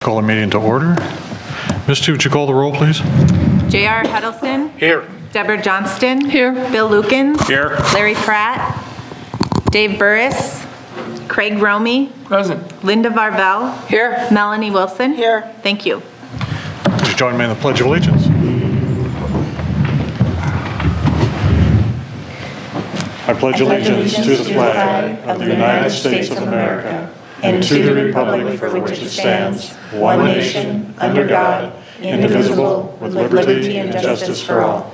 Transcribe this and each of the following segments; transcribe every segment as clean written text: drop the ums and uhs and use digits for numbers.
Call the meeting to order. Misty, would you call the roll, please? J.R. Huddleston. Here. Deborah Johnston. Here. Bill Lukens. Here. Larry Pratt. Dave Burris. Craig Romey. Present. Linda Varvel. Here. Melanie Wilson. Here. Thank you. Would you join me in the Pledge of Allegiance? I pledge allegiance to the flag of the United States of America and to the republic for which it stands, one nation, under God, indivisible, with liberty and justice for all.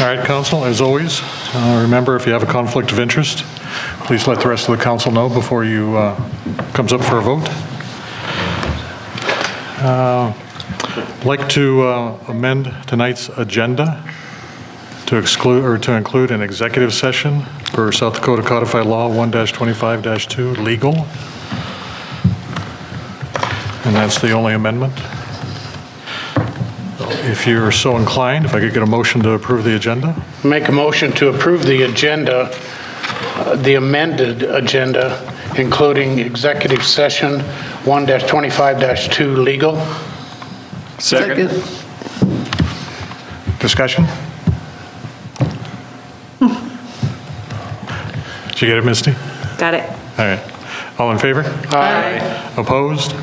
All right, Council, as always, remember if you have a conflict of interest, please let the rest of the Council know before you comes up for a vote. I'd like to amend tonight's agenda to exclude or to include an executive session for South Dakota Codified Law 1-25-2 legal. And that's the only amendment. If you're so inclined, if I could get a motion to approve the agenda. Make a motion to approve the agenda, the amended agenda, including executive session 1-25-2 legal. Second. Discussion? Did you get it, Misty? Got it. All right. All in favor? Aye. Opposed?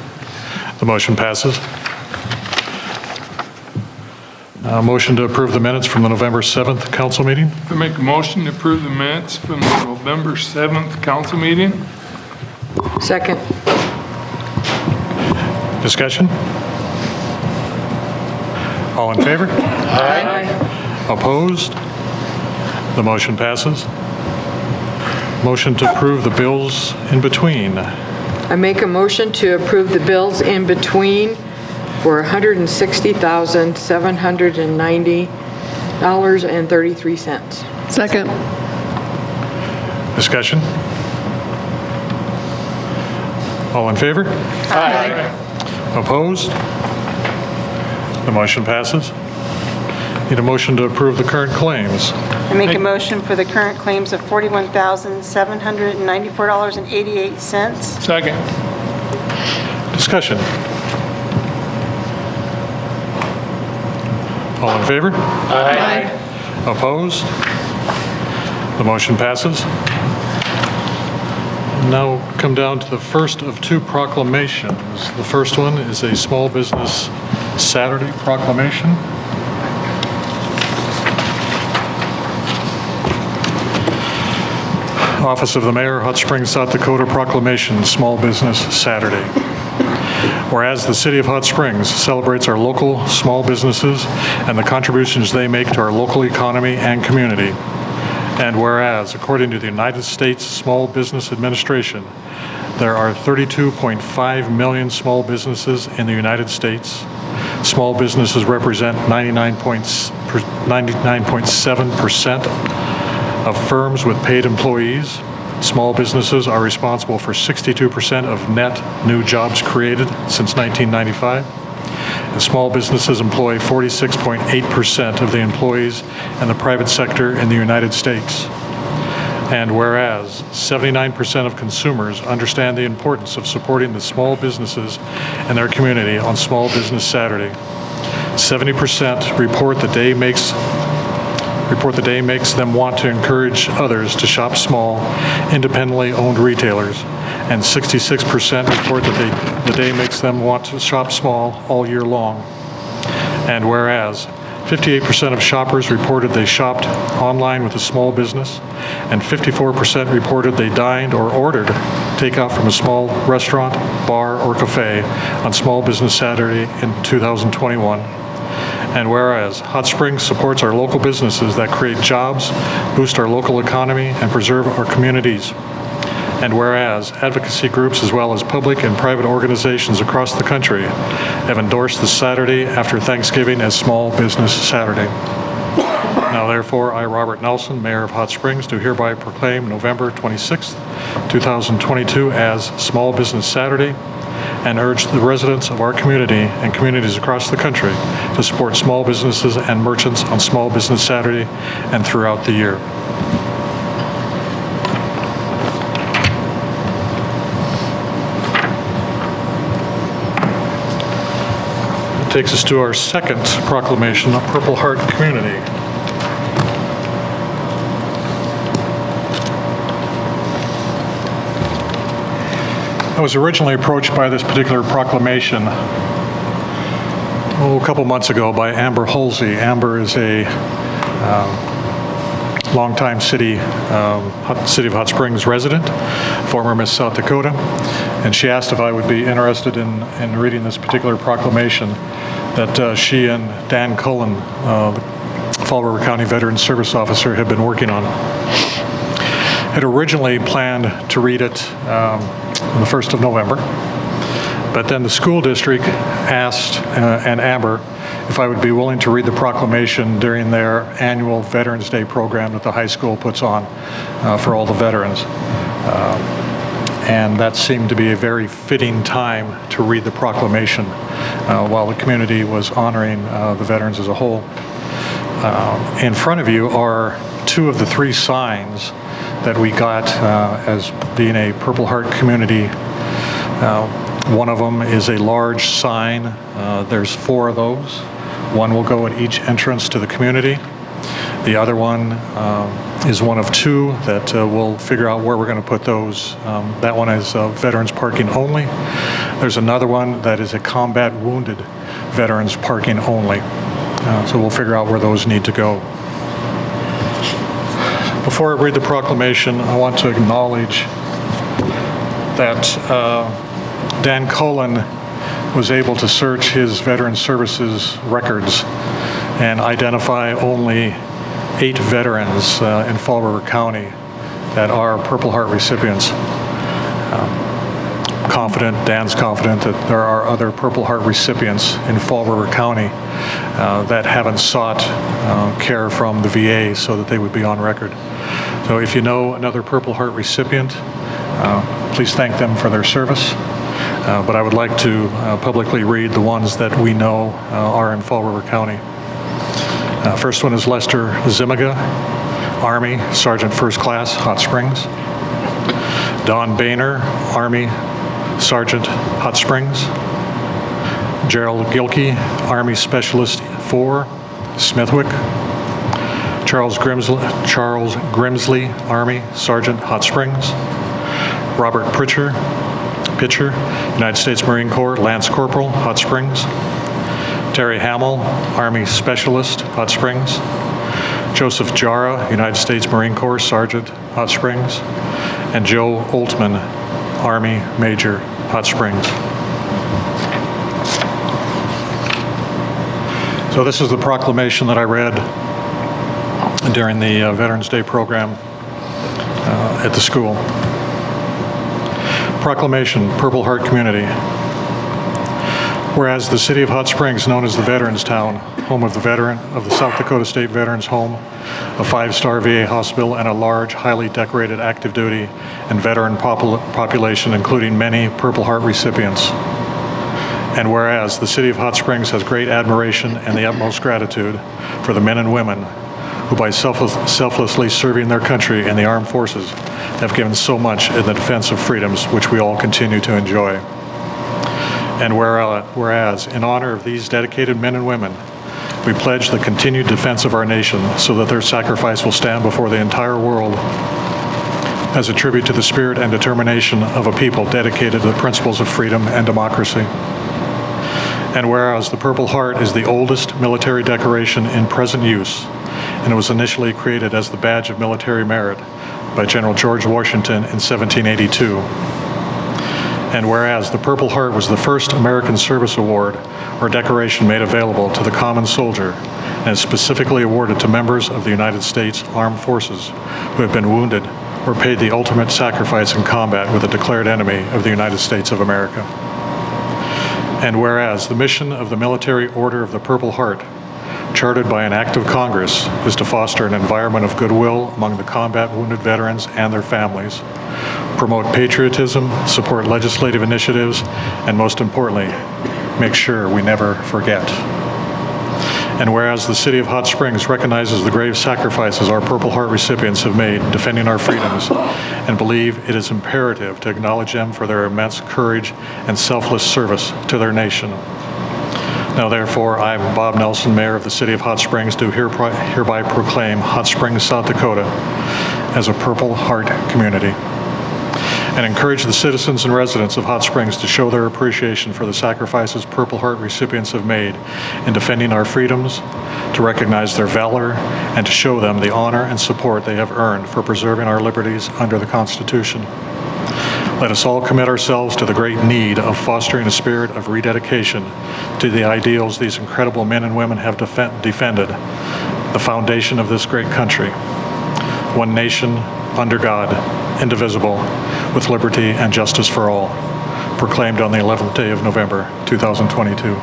The motion passes. Motion to approve the minutes from the November 7th council meeting. I make a motion to approve the minutes from the November 7th council meeting. Second. Discussion? All in favor? Aye. Opposed? The motion passes. Motion to approve the bills in between. I make a motion to approve the bills in between for $160,790.33. Second. Discussion? All in favor? Aye. Opposed? The motion passes. Need a motion to approve the current claims. I make a motion for the current claims of $41,794.88. Second. Discussion? All in favor? Aye. Opposed? The motion passes. Now come down to the first of two proclamations. The first one is a Small Business Saturday proclamation. Office of the Mayor, Hot Springs, South Dakota proclamation, Small Business Saturday. Whereas the City of Hot Springs celebrates our local small businesses and the contributions they make to our local economy and community. And whereas, according to the United States Small Business Administration, there are 32.5 million small businesses in the United States. Small businesses represent 99.7% of firms with paid employees. Small businesses are responsible for 62% of net new jobs created since 1995. And small businesses employ 46.8% of the employees in the private sector in the United States. And whereas 79% of consumers understand the importance of supporting the small businesses in their community on Small Business Saturday, 70% report the day makes them want to encourage others to shop small, independently owned retailers, and 66% report that the day makes them want to shop small all year long. And whereas 58% of shoppers reported they shopped online with a small business, and 54% reported they dined or ordered takeout from a small restaurant, bar, or cafe on Small Business Saturday in 2021. And whereas Hot Springs supports our local businesses that create jobs, boost our local economy, and preserve our communities. And whereas advocacy groups as well as public and private organizations across the country have endorsed the Saturday after Thanksgiving as Small Business Saturday. Now therefore, I, Robert Nelson, Mayor of Hot Springs, do hereby proclaim November 26th, 2022 as Small Business Saturday and urge the residents of our community and communities across the country to support small businesses and merchants on Small Business Saturday and throughout the year. It takes us to our second proclamation, of Purple Heart Community. I was originally approached by this particular proclamation a couple months ago by Amber Halsey. Amber is a longtime City of Hot Springs resident, former Miss South Dakota, and she asked if I would be interested in reading this particular proclamation that she and Dan Cullen, the Fall River County Veteran Service Officer, have been working on. Had originally planned to read it on the 1st of November, but then the school district asked and Amber if I would be willing to read the proclamation during their annual Veterans Day program that the high school puts on for all the veterans. And that seemed to be a very fitting time to read the proclamation while the community was honoring the veterans as a whole. In front of you are two of the three signs that we got as being a Purple Heart community. One of them is a large sign. There's 4 of those. One will go at each entrance to the community. The other one is one of 2 that we'll figure out where we're going to put those. That one is veterans parking only. There's another one that is a combat wounded veterans parking only. So we'll figure out where those need to go. Before I read the proclamation, I want to acknowledge that Dan Cullen was able to search his Veteran Services records and identify only 8 veterans in Fall River County that are Purple Heart recipients. Dan's confident that there are other Purple Heart recipients in Fall River County that haven't sought care from the VA so that they would be on record. So if you know another Purple Heart recipient, please thank them for their service. But I would like to publicly read the ones that we know are in Fall River County. First one is Lester Zimiga, Army, Sergeant First Class, Hot Springs. Don Boehner, Army, Sergeant, Hot Springs. Gerald Gilkey, Army Specialist 4, Smithwick. Charles Grimsley, Army, Sergeant, Hot Springs. Robert Pitcher, United States Marine Corps, Lance Corporal, Hot Springs. Terry Hamill, Army Specialist, Hot Springs. Joseph Jara, United States Marine Corps, Sergeant, Hot Springs. And Joe Oltman, Army Major, Hot Springs. So this is the proclamation that I read during the Veterans Day program at the school. Proclamation, Purple Heart Community. Whereas the City of Hot Springs, known as the Veterans Town, home of the South Dakota State Veterans Home, a 5-star VA hospital, and a large, highly decorated active duty and veteran population, including many Purple Heart recipients. And whereas the City of Hot Springs has great admiration and the utmost gratitude for the men and women who, by selflessly serving their country in the armed forces, have given so much in the defense of freedoms which we all continue to enjoy. And whereas, in honor of these dedicated men and women, we pledge the continued defense of our nation so that their sacrifice will stand before the entire world as a tribute to the spirit and determination of a people dedicated to the principles of freedom and democracy. And whereas the Purple Heart is the oldest military decoration in present use, and it was initially created as the badge of military merit by General George Washington in 1782. And whereas the Purple Heart was the first American Service Award or decoration made available to the common soldier and is specifically awarded to members of the United States Armed Forces who have been wounded or paid the ultimate sacrifice in combat with a declared enemy of the United States of America. And whereas the mission of the Military Order of the Purple Heart chartered by an act of Congress, is to foster an environment of goodwill among the combat wounded veterans and their families, promote patriotism, support legislative initiatives, and most importantly, make sure we never forget. And whereas the City of Hot Springs recognizes the grave sacrifices our Purple Heart recipients have made defending our freedoms and believe it is imperative to acknowledge them for their immense courage and selfless service to their nation. Now therefore, I, Bob Nelson, Mayor of the City of Hot Springs, do hereby proclaim Hot Springs, South Dakota as a Purple Heart community, and encourage the citizens and residents of Hot Springs to show their appreciation for the sacrifices Purple Heart recipients have made in defending our freedoms, to recognize their valor, and to show them the honor and support they have earned for preserving our liberties under the Constitution. Let us all commit ourselves to the great need of fostering a spirit of rededication to the ideals these incredible men and women have defended, the foundation of this great country. One nation, under God, indivisible, with liberty and justice for all, proclaimed on the 11th day of November, 2022.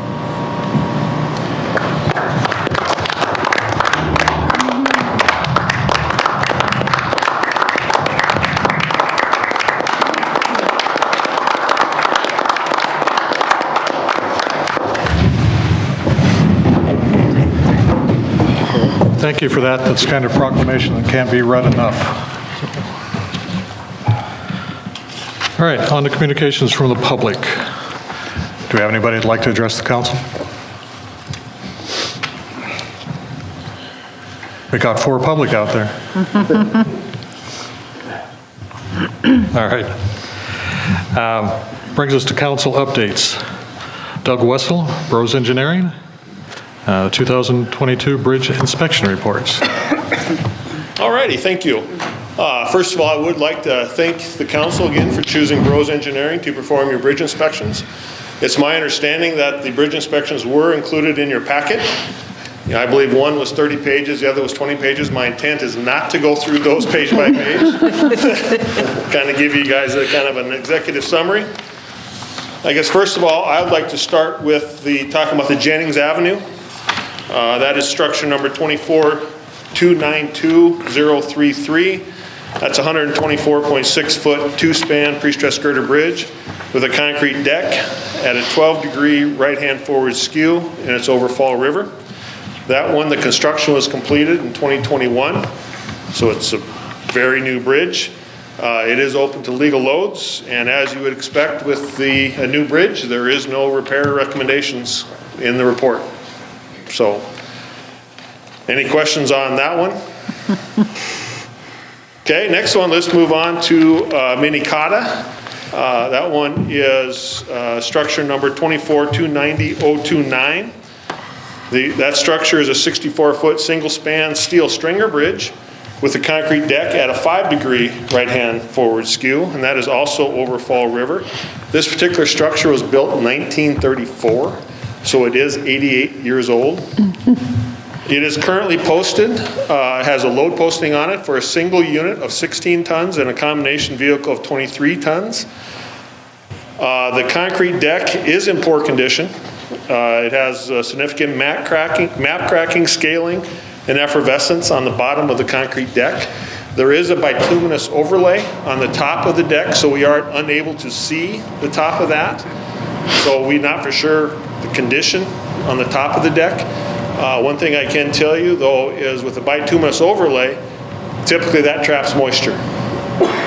Thank you for that. That's kind of proclamation that can't be read enough. All right, on to communications from the public. Do we have anybody who'd like to address the council? We got 4 public out there. All right. Brings us to council updates. Doug Wessel, Bros Engineering, 2022 bridge inspection reports. All righty, thank you. First of all, I would like to thank the council again for choosing Bros Engineering to perform your bridge inspections. It's my understanding that the bridge inspections were included in your packet. I believe one was 30 pages, the other was 20 pages. My intent is not to go through those page by page. Kind of give you guys a kind of an executive summary. I guess first of all, I would like to start with talking about the Jennings Avenue. That is structure number 24292-033. That's a 124.6 foot 2-span pre-stressed girder bridge with a concrete deck at a 12-degree right-hand forward skew, and it's over Fall River. That one, the construction was completed in 2021, so it's a very new bridge. It is open to legal loads, and as you would expect with a new bridge, there is no repair recommendations in the report. So, any questions on that one? Okay, next one, let's move on to Minikata. That one is structure number 24290-029. That structure is a 64-foot single-span steel stringer bridge with a concrete deck at a 5-degree right-hand forward skew, and that is also over Fall River. This particular structure was built in 1934, so it is 88 years old. It is currently posted, has a load posting on it for a single unit of 16 tons and a combination vehicle of 23 tons. The concrete deck is in poor condition. It has significant map cracking, scaling, and effervescence on the bottom of the concrete deck. There is a bituminous overlay on the top of the deck, so we are unable to see the top of that. So we're not for sure the condition on the top of the deck. One thing I can tell you, though, is with the bituminous overlay, typically that traps moisture.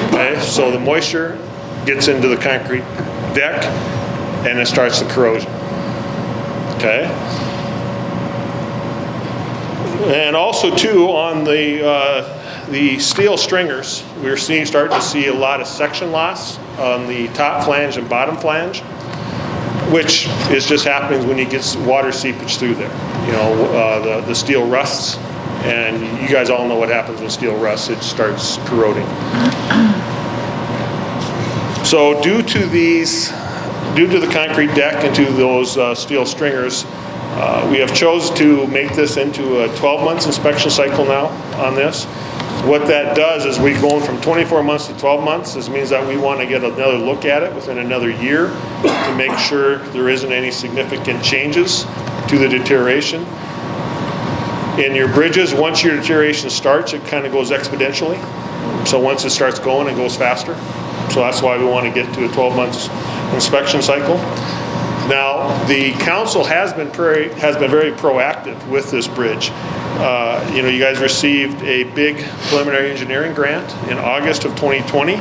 Okay, so the moisture gets into the concrete deck and it starts the corrosion. Okay. And also, too, on the steel stringers, we're starting to see a lot of section loss on the top flange and bottom flange, which is just happening when you get water seepage through there. You know, the steel rusts, and you guys all know what happens when steel rusts. It starts corroding. So due to the concrete deck and to those steel stringers, we have chosen to make this into a 12 months inspection cycle now on this. What that does is we're going from 24 months to 12 months. This means that we want to get another look at it within another year to make sure there isn't any significant changes to the deterioration. In your bridges, once your deterioration starts, it kind of goes exponentially. So once it starts going, it goes faster. So that's why we want to get to a 12 months inspection cycle. Now, the council has been very proactive with this bridge. You know, you guys received a big preliminary engineering grant in August of 2020.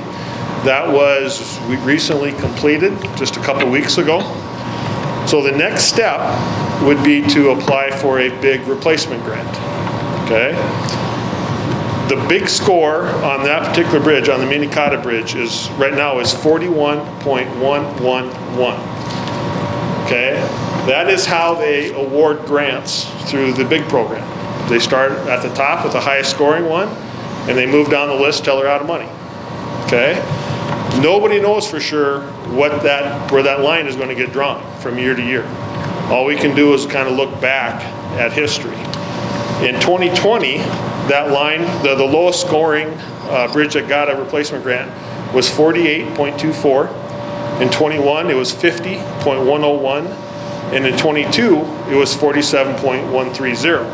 That was recently completed just a couple weeks ago. So the next step would be to apply for a big replacement grant, okay? The big score on that particular bridge, on the Minikata Bridge, right now is 41.111. Okay? That is how they award grants through the big program. They start at the top with the highest scoring one, and they move down the list till they're out of money. Okay? Nobody knows for sure where that line is going to get drawn from year to year. All we can do is kind of look back at history. In 2020, that line, the lowest scoring bridge that got a replacement grant was 48.24. In 21, it was 50.101. And in 22, it was 47.130.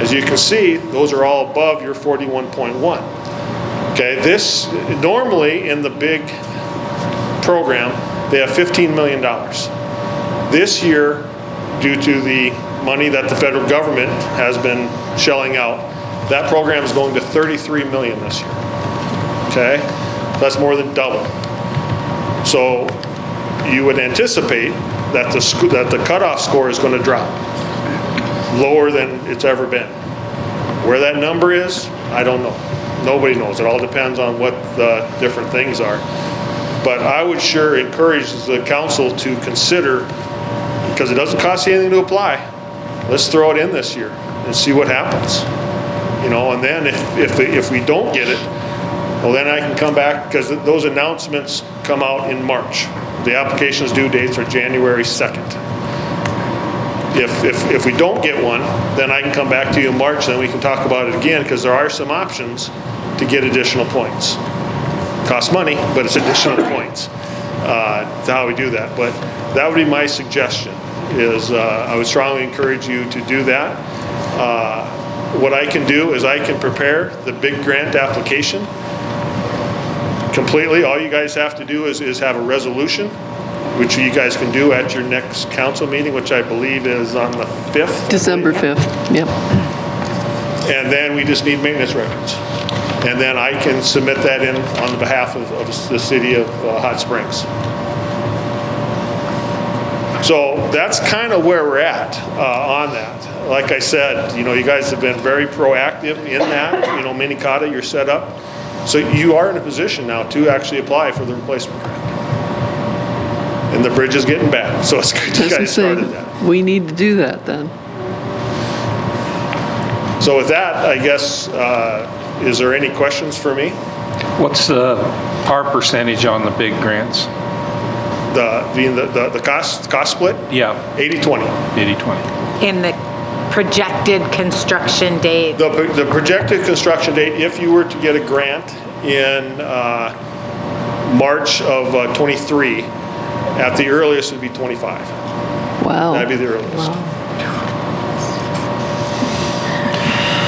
As you can see, those are all above your 41.1. Okay, this, normally in the big program, they have $15 million. This year, due to the money that the federal government has been shelling out, that program is going to $33 million this year. Okay, that's more than double. So you would anticipate that the cutoff score is going to drop lower than it's ever been. Where that number is, I don't know. Nobody knows. It all depends on what the different things are. But I would sure encourage the council to consider, because it doesn't cost you anything to apply, let's throw it in this year and see what happens. You know, and then if we don't get it, well, then I can come back, because those announcements come out in March. The application's due dates are January 2nd. If we don't get one, then I can come back to you in March, and then we can talk about it again, because there are some options to get additional points. Costs money, but it's additional points. That's how we do that. But that would be my suggestion, is I would strongly encourage you to do that. What I can do is I can prepare the big grant application completely. All you guys have to do is have a resolution, which you guys can do at your next council meeting, which I believe is on the 5th. December 5th, yep. And then we just need maintenance records. And then I can submit that in on the behalf of the city of Hot Springs. So that's kind of where we're at on that. Like I said, you know, you guys have been very proactive in that. You know, Minikata, you're set up. So you are in a position now to actually apply for the replacement grant. And the bridge is getting bad, so it's good you guys started that. We need to do that then. So with that, I guess, is there any questions for me? What's our percentage on the big grants? The cost split? Yeah, 80-20. 80-20. In the projected construction date. The projected construction date, if you were to get a grant in March of 23, at the earliest would be 25. Wow. That'd be the earliest. Wow.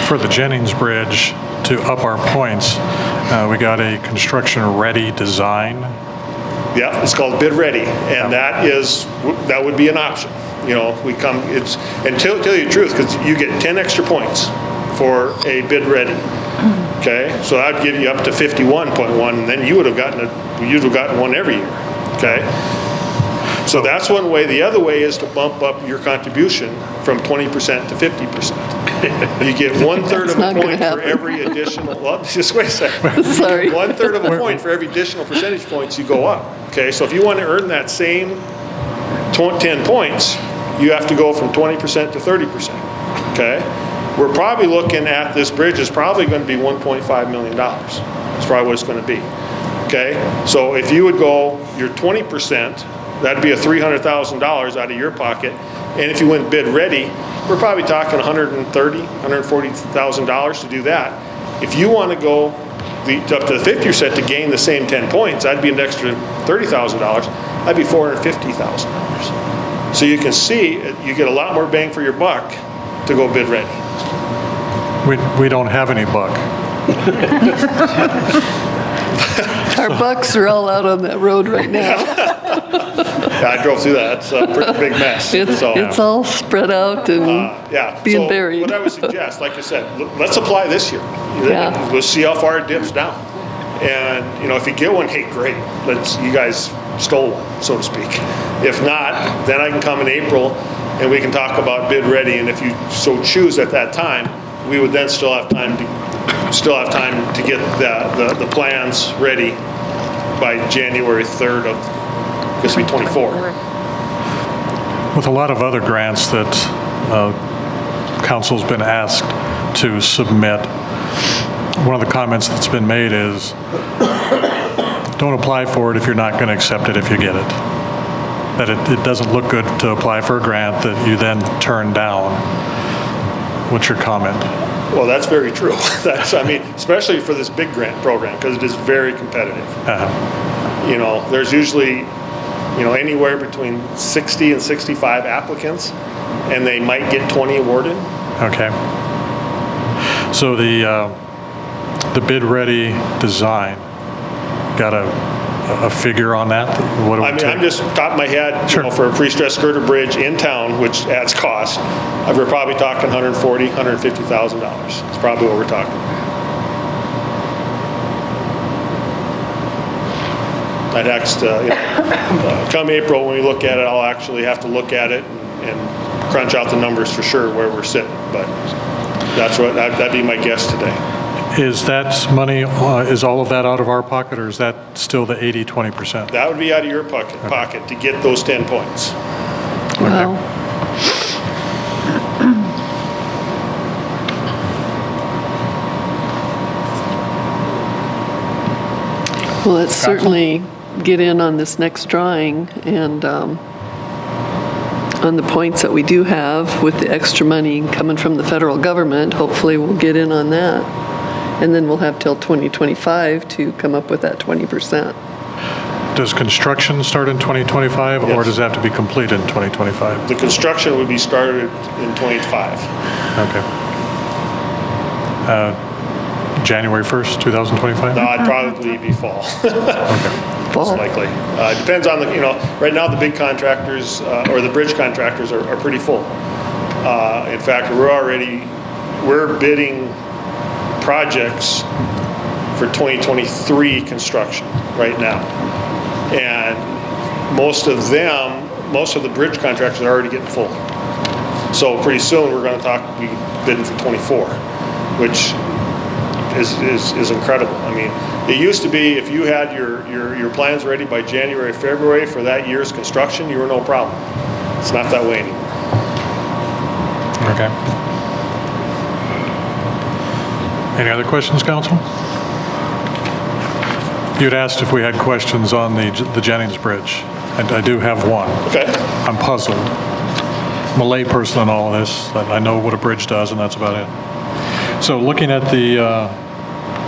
For the Jennings Bridge, to up our points, we got a construction-ready design. Yeah, it's called bid ready, and that would be an option. You know, and tell you the truth, because you get 10 extra points for a bid ready. Okay, so that'd give you up to 51.1, and then you'd have gotten one every year. Okay, so that's one way. The other way is to bump up your contribution from 20% to 50%. You get 1/3 of a point for every additional. Well, just wait a second. Sorry. 1/3 of a point for every additional percentage points you go up. Okay, so if you want to earn that same 10 points, you have to go from 20% to 30%. Okay, we're probably looking at this bridge is probably going to be $1.5 million. That's probably what it's going to be. Okay, so if you would go your 20%, that'd be a $300,000 out of your pocket. And if you went bid ready, we're probably talking $130,000, $140,000 to do that. If you want to go up to the 50% to gain the same 10 points, that'd be an extra $30,000. That'd be $450,000. So you can see you get a lot more bang for your buck to go bid ready. We don't have any buck. Our bucks are all out on that road right now. Yeah, I drove through that. It's a pretty big mess. So, It's all spread out and yeah. being So buried. what I would suggest, like I said, let's apply this year. Yeah. We'll see how far it dips down. And, if you get one, hey, great. You guys stole one, so to speak. If not, then I can come in April and we can talk about bid ready. And if you so choose at that time, we would then still have time to get the plans ready by January 3rd of, I guess it'll be 24. With a lot of other grants that council's been asked to submit, one of the comments that's been made is, don't apply for it if you're not going to accept it if you get it. That it doesn't look good to apply for a grant that you then turn down. What's your comment? Well, that's very true. Especially for this big grant program, because it is very competitive. There's usually, anywhere between 60 and 65 applicants, and they might get 20 awarded. Okay. So the bid ready design, got a figure on that? What do we take? I'm just top of my head, Sure. for a pre-stressed girder bridge in town, which adds cost, we're probably talking $140,000, $150,000. It's probably what we're talking. I'd actually, come April when we look at it, I'll actually have to look at it and crunch out the numbers for sure where we're sitting. But that'd be my guess today. Is that money, is all of that out of our pocket, or is that still the 80-20%? That would be out of your pocket to get those 10 points. Wow. Well, let's certainly get in on this next drawing and on the points that we do have with the extra money coming from the federal government. Hopefully we'll get in on that. And then we'll have till 2025 to come up with that 20%. Does construction start in 2025, or Yes. does it have to be complete in 2025? The construction would be started in 25. Okay. January 1st, 2025? No, I'd probably be fall. Most Fall. likely. It depends on right now the big contractors, or the bridge contractors are pretty full. In fact, we're bidding projects for 2023 construction right now. And most of the bridge contractors are already getting full. So pretty soon we're going to be bidding for 24, which is incredible. It used to be if you had your plans ready by January, February for that year's construction, you were no problem. It's not that way anymore. Okay. Any other questions, council? You'd asked if we had questions on the Jennings Bridge, and I do have one. Okay. I'm puzzled. I'm a layperson on all of this. I know what a bridge does, and that's about it. So looking at the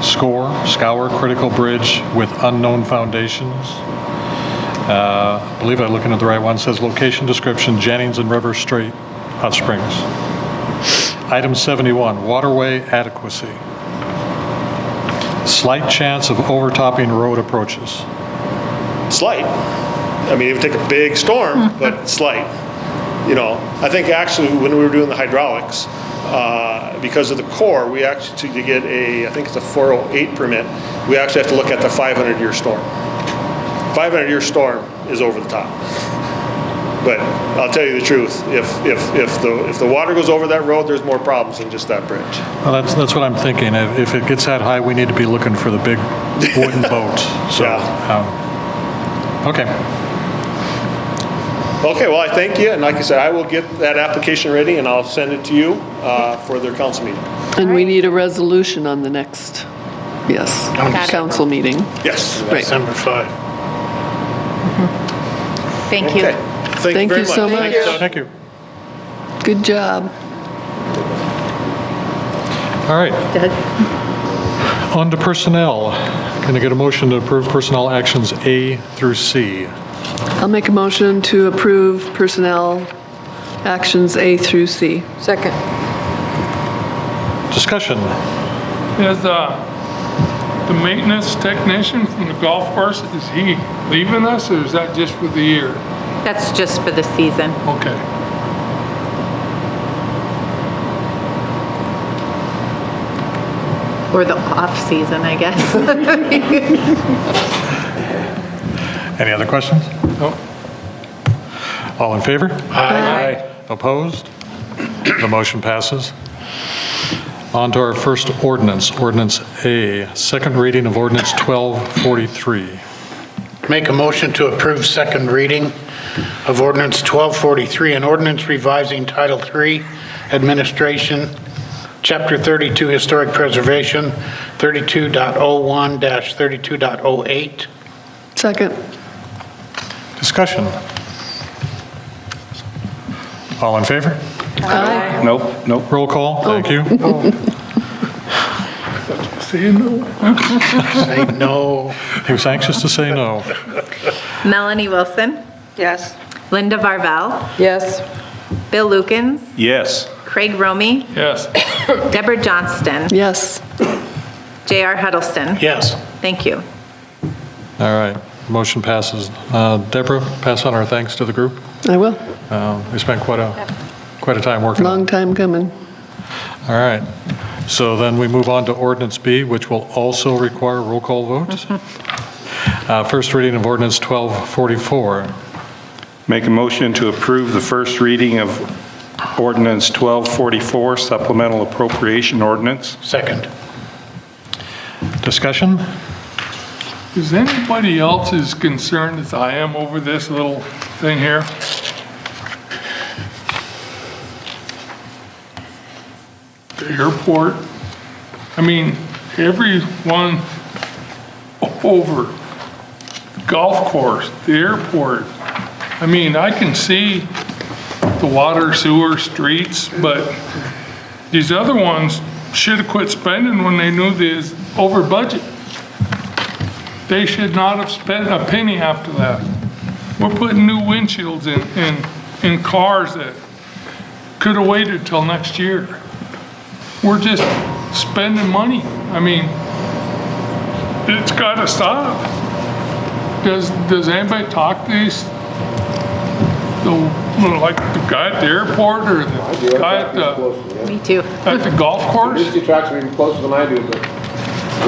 Scour Critical Bridge with unknown foundations, I believe I'm looking at the right one. It says location description, Jennings and River Street, Hot Springs. Item 71, waterway adequacy. Slight chance of overtopping road approaches. Slight. It would take a big storm, but slight. I think actually when we were doing the hydraulics, because of the Corps, we actually, to get I think it's a 408 permit, we actually have to look at the 500-year storm. 500-year storm is over the top. But I'll tell you the truth, if the water goes over that road, there's more problems than just that bridge. Well, that's what I'm thinking. If it gets that high, we need to be looking for the big wooden boat. So, okay. Okay, well, I thank you, and like I said, I will get that application ready, and I'll send it to you for their council meeting. And we need a resolution on the next, council meeting. Yes. Right. December 5. Thank you. Okay. Thank you so much. Thank you. Good job. All right. On to personnel. Can I get a motion to approve personnel actions A through C? I'll make a motion to approve personnel actions A through C. Second. Discussion. Is the maintenance technician from the golf course, is he leaving us or is that just for the year? That's just for the season. Okay. Or the off-season, I guess. Any other questions? No. All in favor? Aye. Opposed? The motion passes. On to our first ordinance, Ordinance A, second reading of Ordinance 1243. Make a motion to approve second reading of ordinance 1243, an ordinance revising Title III Administration, Chapter 32 Historic Preservation, 32.01-32.08. Second. Discussion. All in favor? Aye. Nope. Roll call, thank you. Say no. Say no. He was anxious to say no. Melanie Wilson, Yes. Linda Varvel, Yes. Bill Lukens, Yes. Craig Romy, Yes. Deborah Johnston, Yes. J.R. Huddleston. Yes. Thank you. All right, motion passes. Deborah, pass on our thanks to the group. I will. We spent quite a time working on it. Long time coming. All right, so then we move on to Ordinance B, which will also require roll call votes. First reading of Ordinance 1244. Make a motion to approve the first reading of Ordinance 1244, Supplemental Appropriation Ordinance. Second. Discussion? Is anybody else as concerned as I am over this little thing here? The airport, I mean, everyone over the golf course, the airport. I mean, I can see the water, sewer, streets, but these other ones should have quit spending when they knew they was over budget. They should not have spent a penny after that. We're putting new windshields in cars that could have waited till next year. We're just spending money. I mean, it's got to stop. Does anybody talk to these, like the guy at the airport or the guy at Me too. the golf course? Disney tracks are even closer than I do, but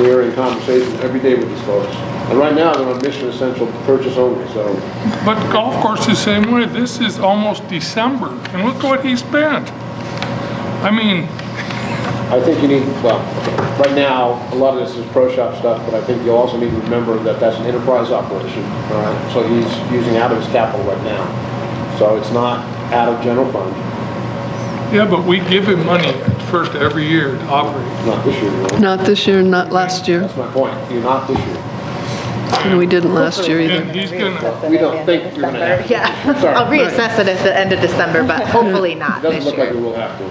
we're in conversation every day with these folks. And right now, they're on mission essential purchase only, so. But the golf course is the same way. This is almost December, and look what he spent. I mean, I think you need, well, right now, a lot of this is pro shop stuff, but I think you'll also need to remember that that's an enterprise operation, all right? So he's using out of his capital right now. So it's not out of general fund, yeah, but we give him money first every year to operate. not this year, you know. Not this year, not last year. That's my point. You're not this year. And we didn't last year either. And he's gonna, We don't think you're gonna have to. Yeah, Sorry. I'll reassess it at the end of December, but hopefully not It doesn't this look like year. we will have to.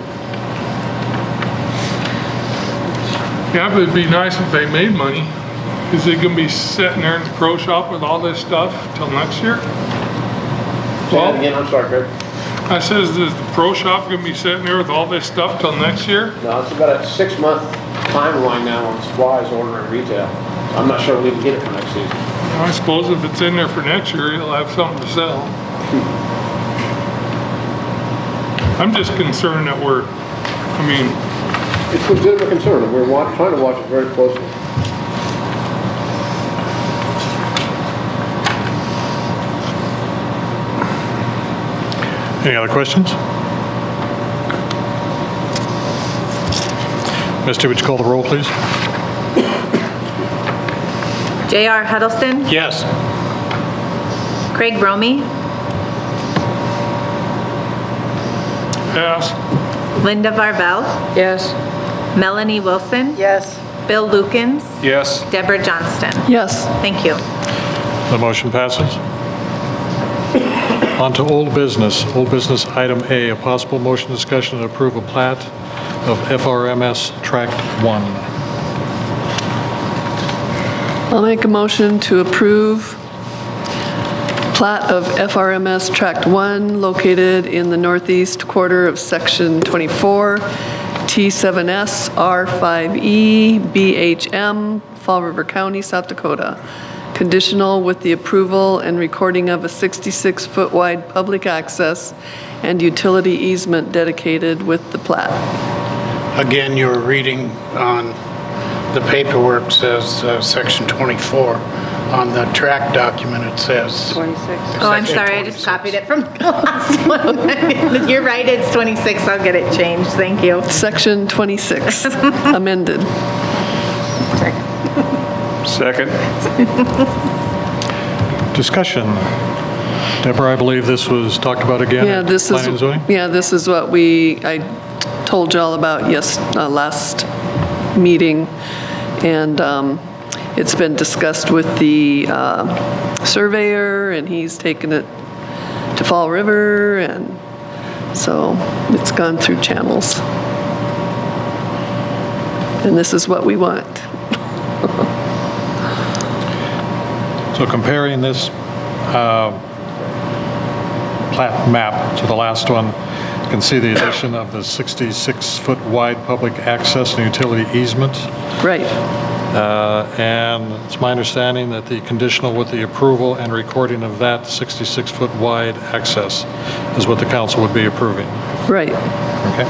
yeah, but it'd be nice if they made money. Is it gonna be sitting there in the pro shop with all this stuff till next year? Say that again, I'm sorry, Greg. I says, is the pro shop gonna be sitting there with all this stuff till next year? No, it's about a 6-month timeline now on supplies ordering retail. I'm not sure we'll even get it for next season. I suppose if it's in there for next year, you'll have something to sell. I'm just concerned that It's a legitimate concern, and we're trying to watch it very closely. Any other questions? Misty, would you call the roll, please? J.R. Huddleston, Yes. Craig Romy, yes, Linda Varvel, Yes. Melanie Wilson, Yes. Bill Lukens, Yes. Deborah Johnston. Yes. Thank you. The motion passes. On to old business. Old business item A, a possible motion discussion to approve a plat of FRMS Tract 1. I'll make a motion to approve plat of FRMS Tract 1 located in the northeast quarter of Section 24, T7S R5E BHM, Fall River County, South Dakota. Conditional with the approval and recording of a 66-foot wide public access and utility easement dedicated with the plat. Again, your reading on the paperwork says section 24. On the track document, it says 26. Oh, I'm sorry, I just copied it from the last one. You're right, it's 26, I'll get it changed, thank you. Section 26, amended. Second. Discussion. Deborah, I believe this was talked about again Yeah, at this Planning and Zoning? this is what I told y'all about last meeting. And it's been discussed with the surveyor, and he's taken it to Fall River, and so it's gone through channels. And this is what we want. So comparing this plat map to the last one, you can see the addition of the 66-foot wide public access and utility easement. Right. And it's my understanding that the conditional with the approval and recording of that 66-foot wide access is what the council would be approving. Right. Okay?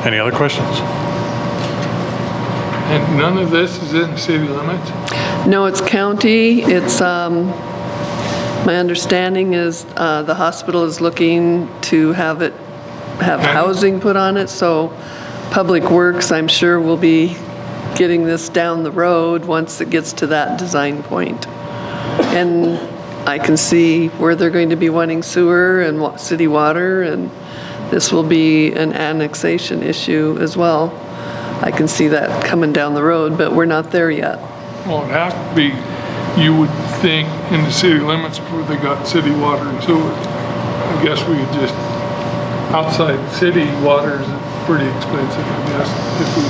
Any other questions? And none of this is in city limits? No, it's county. It's, my understanding is the hospital is looking to have housing put on it, so Public Works, I'm sure, will be getting this down the road once it gets to that design point. And I can see where they're going to be wanting sewer and city water, and this will be an annexation issue as well. I can see that coming down the road, but we're not there yet. Well, it has to be, you would think, in the city limits before they got city water and sewer. I guess we could just, outside city water is pretty expensive, I guess, if we,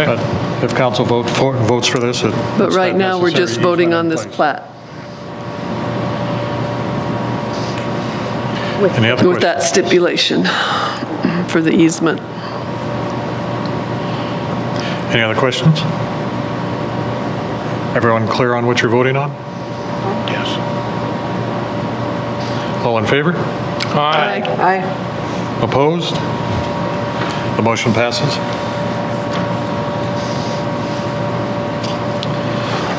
But okay. if council votes for this, it's But right not now, we're necessary just voting easement on in this place. plat Any other with that questions? stipulation for the easement. Any other questions? Everyone clear on what you're voting on? yes. All in favor? Aye. Aye. Opposed? The motion passes.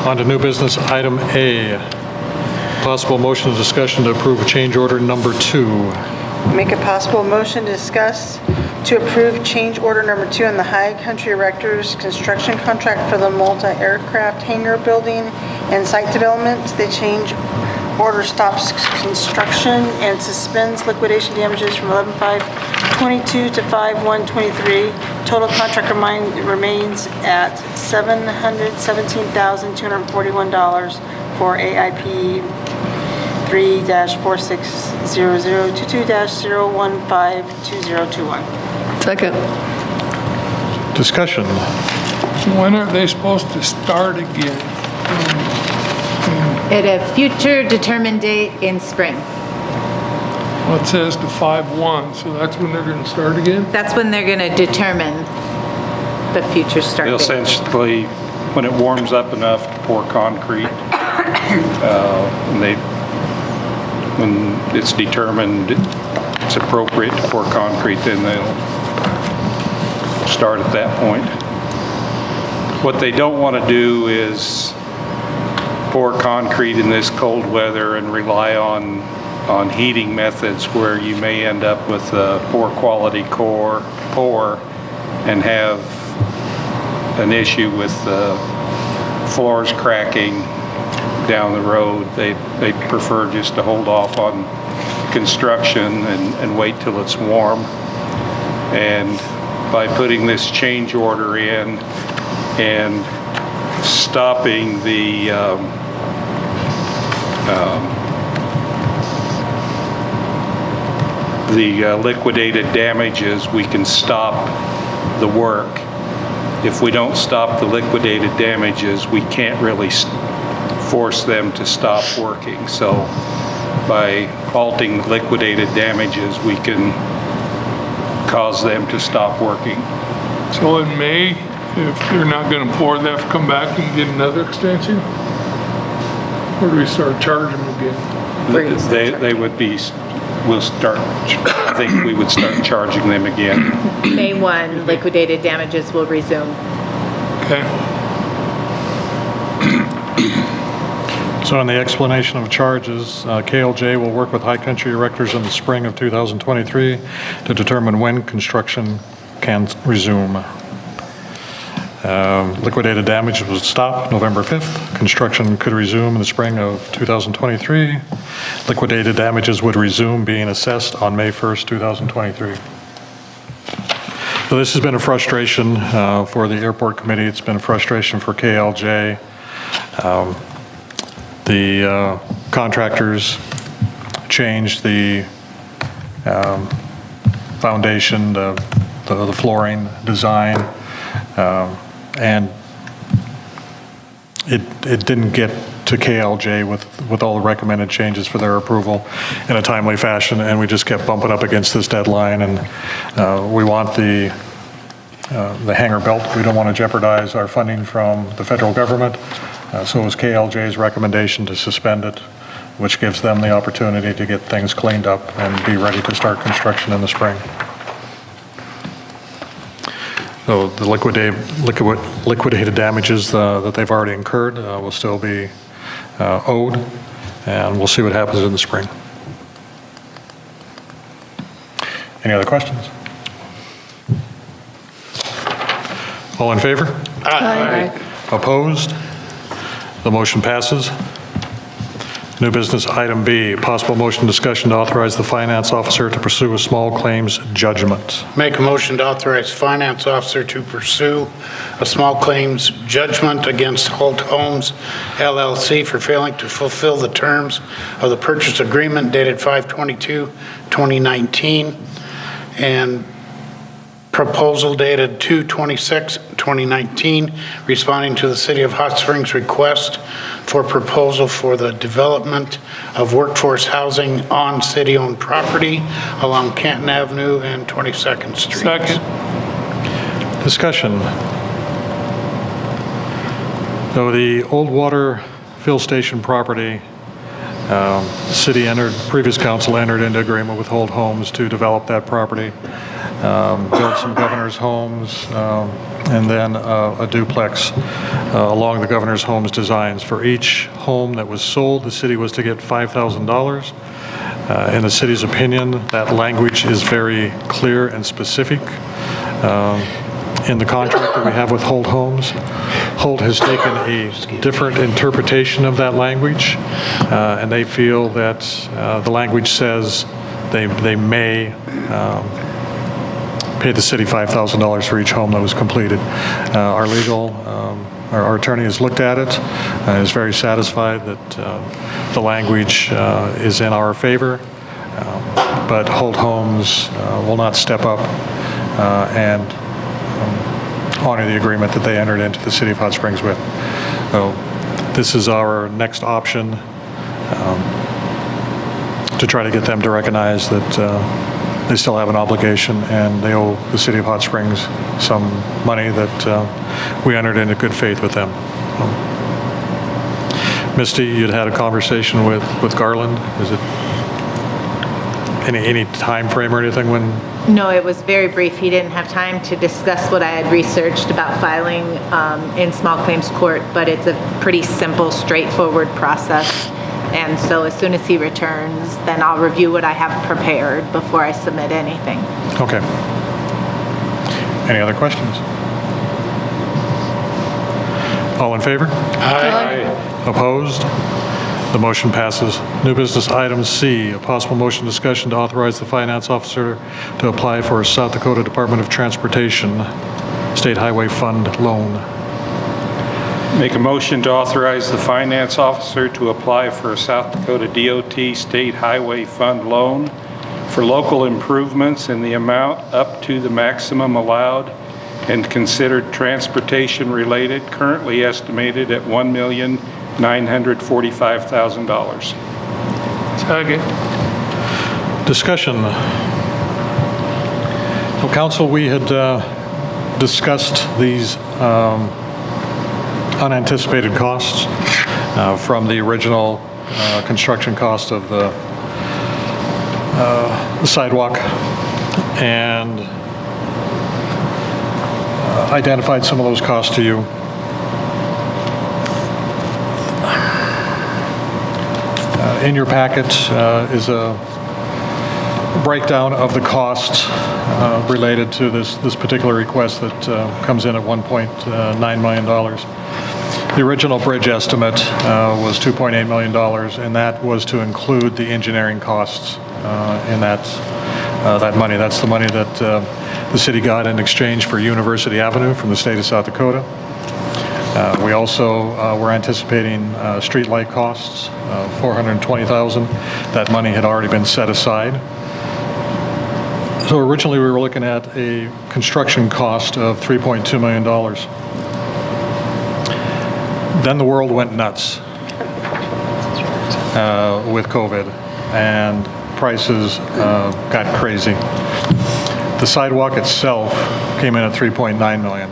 On to new business, item A. Possible motion of discussion to approve change order number 2. Make a possible motion to discuss to approve change order number 2 on the High Country Erectors construction contract for the multi-aircraft hangar building and site development. The change order stops construction and suspends liquidation damages from 11/5/22 to 5/1/23. Total contract remains at $717,241 for AIP 3-460022-0152021. Second. Discussion. When are they supposed to start again? At a future determined date in spring. Well, it says to 5/1, so that's when they're gonna start again? That's when they're gonna determine the future start They'll date. essentially, when it warms up enough to pour concrete, when it's determined it's appropriate to pour concrete, then they'll start at that point. What they don't want to do is pour concrete in this cold weather and rely on heating methods where you may end up with a poor quality pour and have an issue with the floors cracking down the road. They prefer just to hold off on construction and wait till it's warm. And by putting this change order in and stopping the liquidated damages, we can stop the work. If we don't stop the liquidated damages, we can't really force them to stop working. So by halting liquidated damages, we can cause them to stop working. So in May, if they're not gonna pour, they have to come back and get another extension? Or do we start charging them again? They would be, I think we would start charging them again. May 1, liquidated damages will resume. Okay. So in the explanation of charges, KLJ will work with High Country Erectors in the spring of 2023 to determine when construction can resume. Liquidated damage was stopped November 5th. Construction could resume in the spring of 2023. Liquidated damages would resume being assessed on May 1st, 2023. So this has been a frustration for the airport committee. It's been a frustration for KLJ. The contractors changed the foundation, the flooring design, and it didn't get to KLJ with all the recommended changes for their approval in a timely fashion, and we just kept bumping up against this deadline. And we want the hangar built. We don't want to jeopardize our funding from the federal government. So it was KLJ's recommendation to suspend it, which gives them the opportunity to get things cleaned up and be ready to start construction in the spring. So the liquidated damages that they've already incurred will still be owed, and we'll see what happens in the spring. Any other questions? All in favor? Aye. Opposed? The motion passes. New business item B, possible motion discussion to authorize the finance officer to pursue a small claims judgment. Make a motion to authorize finance officer to pursue a small claims judgment against Holt Homes LLC for failing to fulfill the terms of the purchase agreement dated 5/22/2019 and proposal dated 2/26/2019, responding to the City of Hot Springs request for proposal for the development of workforce housing on city-owned property along Canton Avenue and 22nd Street. Second. Discussion. So the Old Water Fill Station property, previous council entered into agreement with Holt Homes to develop that property, build some governor's homes, and then a duplex along the governor's homes designs. For each home that was sold, the city was to get $5,000. In the city's opinion, that language is very clear and specific. In the contract that we have with Holt Homes, Holt has taken a different interpretation of that language, and they feel that the language says they may pay the city $5,000 for each home that was completed. Our attorney has looked at it, is very satisfied that the language is in our favor, but Holt Homes will not step up and honor the agreement that they entered into the City of Hot Springs with. So this is our next option to try to get them to recognize that they still have an obligation and they owe the City of Hot Springs some money that we entered into good faith with them. Misty, you'd had a conversation with Garland. Is it any time frame or anything when? No, it was very brief. He didn't have time to discuss what I had researched about filing in small claims court, but it's a pretty simple, straightforward process. And so as soon as he returns, then I'll review what I have prepared before I submit anything. Okay. Any other questions? All in favor? Aye. Opposed? The motion passes. New business item C, a possible motion discussion to authorize the finance officer to apply for a South Dakota Department of Transportation State Highway Fund loan. Make a motion to authorize the finance officer to apply for a South Dakota DOT State Highway Fund loan for local improvements in the amount up to the maximum allowed and considered transportation related, currently estimated at $1,945,000. Second. Discussion. Well, council, we had discussed these unanticipated costs from the original construction cost of the sidewalk, and identified some of those costs to you. In your packet is a breakdown of the costs related to this particular request that comes in at $1.9 million. The original bridge estimate was $2.8 million, and that was to include the engineering costs in that money. That's the money that the city got in exchange for University Avenue from the state of South Dakota. We also were anticipating streetlight costs, $420,000. That money had already been set aside. So originally we were looking at a construction cost of $3.2 million. Then the world went nuts with COVID, and prices got crazy. The sidewalk itself came in at $3.9 million.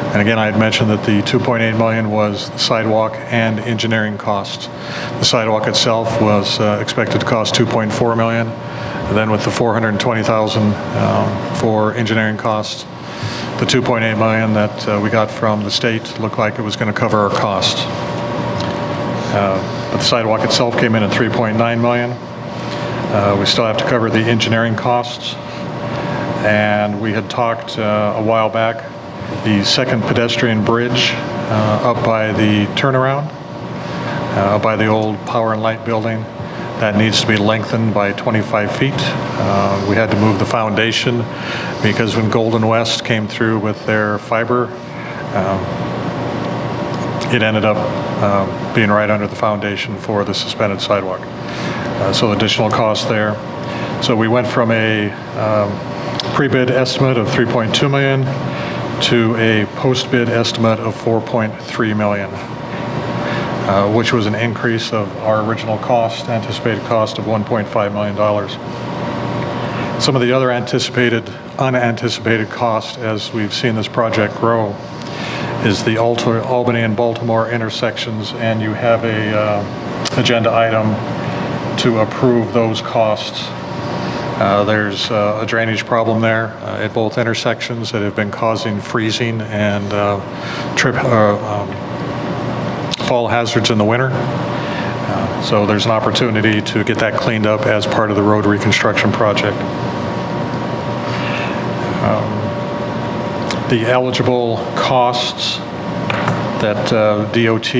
And again, I had mentioned that the $2.8 million was the sidewalk and engineering costs. The sidewalk itself was expected to cost $2.4 million. And then with the $420,000 for engineering costs, the $2.8 million that we got from the state looked like it was going to cover our costs. But the sidewalk itself came in at $3.9 million. We still have to cover the engineering costs. And we had talked a while back, the second pedestrian bridge up by the turnaround, by the old Power and Light building, that needs to be lengthened by 25 feet. We had to move the foundation because when Golden West came through with their fiber, it ended up being right under the foundation for the suspended sidewalk. So additional costs there. So we went from a pre-bid estimate of $3.2 million to a post-bid estimate of $4.3 million, which was an increase of our original cost, anticipated cost of $1.5 million. Some of the other unanticipated costs as we've seen this project grow is the Albany and Baltimore intersections, and you have a agenda item to approve those costs. There's a drainage problem there at both intersections that have been causing freezing and fall hazards in the winter. So there's an opportunity to get that cleaned up as part of the road reconstruction project. The eligible costs that DOT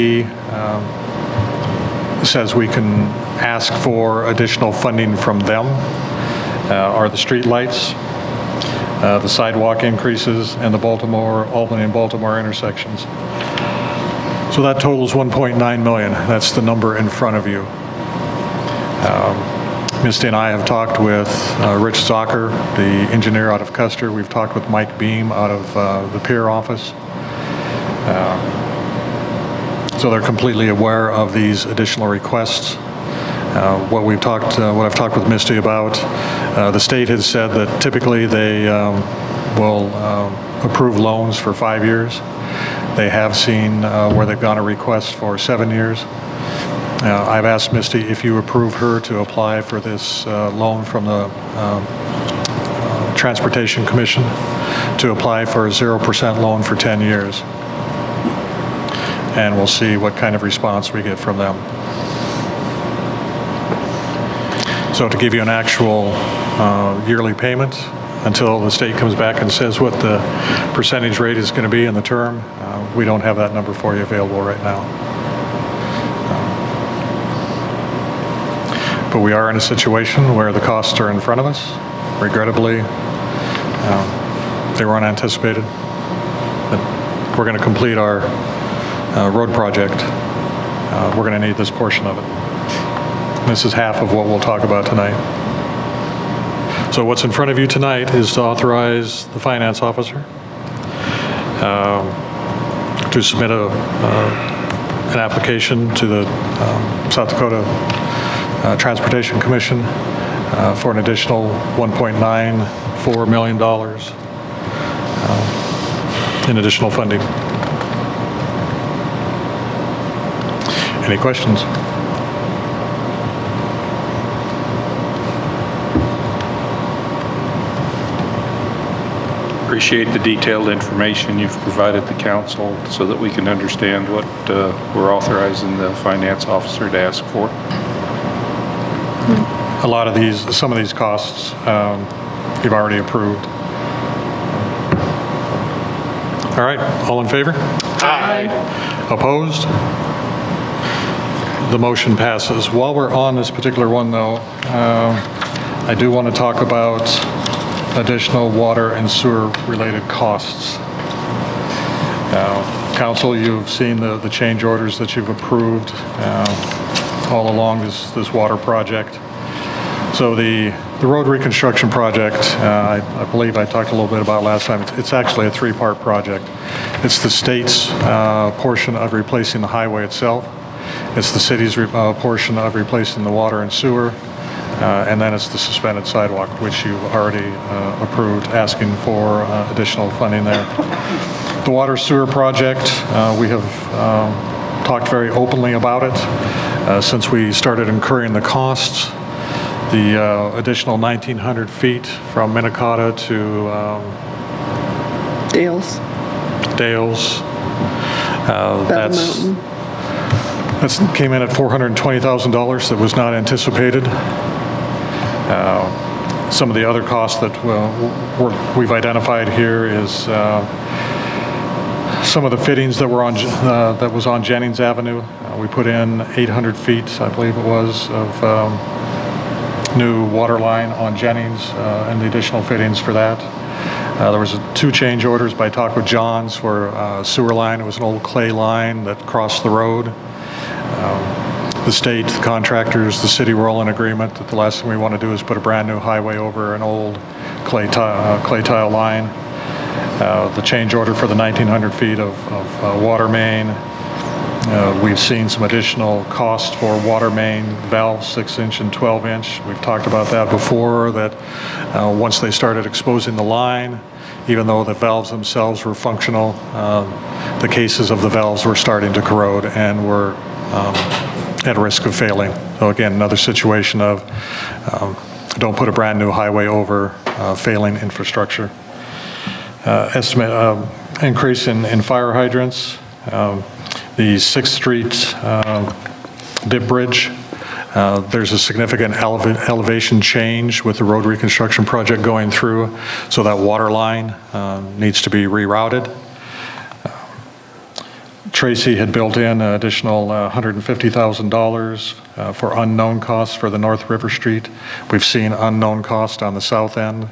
says we can ask for additional funding from them are the street lights, the sidewalk increases, and the Albany and Baltimore intersections. So that totals $1.9 million. That's the number in front of you. Misty and I have talked with Rich Zocker, the engineer out of Custer. We've talked with Mike Beam out of the Pier office. So they're completely aware of these additional requests. What I've talked with Misty about, the state has said that typically they will approve loans for 5 years. They have seen where they've gone a request for 7 years. I've asked Misty if you approve her to apply for this loan from the Transportation Commission to apply for a 0% loan for 10 years. And we'll see what kind of response we get from them. So to give you an actual yearly payment until the state comes back and says what the percentage rate is going to be in the term, we don't have that number for you available right now. But we are in a situation where the costs are in front of us. Regrettably, they were unanticipated. But we're going to complete our road project. We're going to need this portion of it. This is half of what we'll talk about tonight. So what's in front of you tonight is to authorize the finance officer to submit an application to the South Dakota Transportation Commission for an additional $1.94 million in additional funding. Any questions? Appreciate the detailed information you've provided the council so that we can understand what we're authorizing the finance officer to ask for. A lot of these, some of these costs you've already approved. All right, all in favor? Aye. Opposed? The motion passes. While we're on this particular one, though, I do want to talk about additional water and sewer related costs. Council, you've seen the change orders that you've approved all along this water project. So the road reconstruction project, I believe I talked a little bit about last time. It's actually a three-part project. It's the state's portion of replacing the highway itself. It's the city's portion of replacing the water and sewer. And then it's the suspended sidewalk, which you already approved, asking for additional funding there. The water sewer project, we have talked very openly about it since we started incurring the costs. The additional 1,900 feet from Minnetonka to Dales, that came in at $420,000. That was not anticipated. Some of the other costs that we've identified here is some of the fittings that were on that was on Jennings Avenue. We put in 800 feet, I believe it was, of new water line on Jennings and the additional fittings for that. There was 2 change orders by Taco John's for sewer line. It was an old clay line that crossed the road. The state, the contractors, the city were all in agreement that the last thing we want to do is put a brand new highway over an old clay tile line. The change order for the 1,900 feet of water main. We've seen some additional cost for water main valves, 6-inch and 12-inch. We've talked about that before, that once they started exposing the line, even though the valves themselves were functional, the cases of the valves were starting to corrode and were at risk of failing. So again, another situation of don't put a brand new highway over failing infrastructure. Estimate increase in fire hydrants. The 6th Street dip bridge, there's a significant elevation change with the road reconstruction project going through, so that water line needs to be rerouted. Tracy had built in an additional $150,000 for unknown costs for the North River Street. We've seen unknown costs on the south end.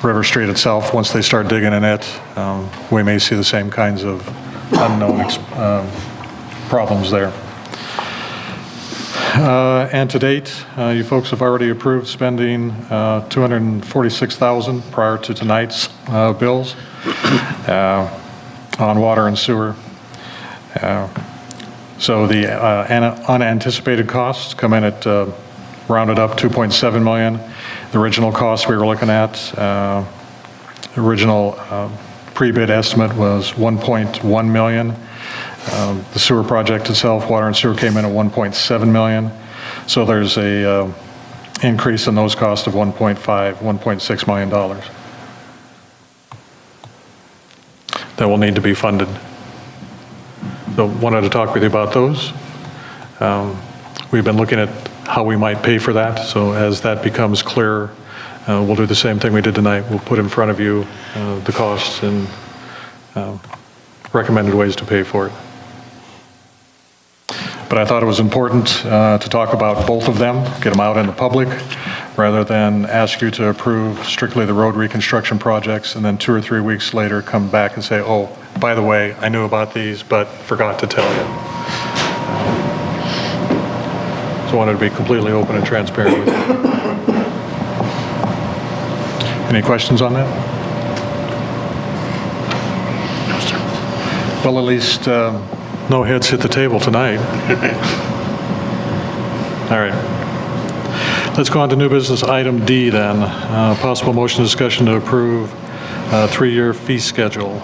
River Street itself, once they start digging in it, we may see the same kinds of unknown problems there. And to date, you folks have already approved spending $246,000 prior to tonight's bills on water and sewer. So the unanticipated costs come in at rounded up $2.7 million. The original cost we were looking at, the original pre-bid estimate was $1.1 million. The sewer project itself, water and sewer, came in at $1.7 million. So there's a increase in those costs of $1.6 million that will need to be funded. So wanted to talk with you about those. We've been looking at how we might pay for that. So as that becomes clearer, we'll do the same thing we did tonight. We'll put in front of you the costs and recommended ways to pay for it. But I thought it was important to talk about both of them, get them out in the public, rather than ask you to approve strictly the road reconstruction projects and then 2 or 3 weeks later come back and say, oh, by the way, I knew about these, but forgot to tell you. So I wanted to be completely open and transparent with you. Any questions on that? No, sir. Well, at least no heads hit the table tonight. All right. Let's go on to new business item D then. Possible motion discussion to approve 3-year fee schedule.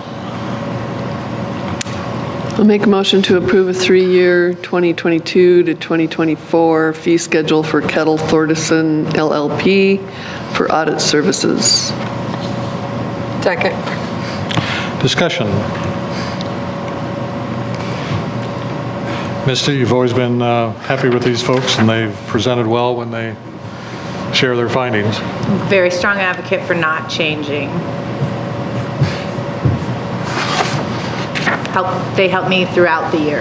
I'll make a motion to approve a 3-year 2022 to 2024 fee schedule for Kettle Thordarson LLP for audit services. Second. Discussion. Misty, you've always been happy with these folks, and they've presented well when they share their findings. Very strong advocate for not changing. They help me throughout the year.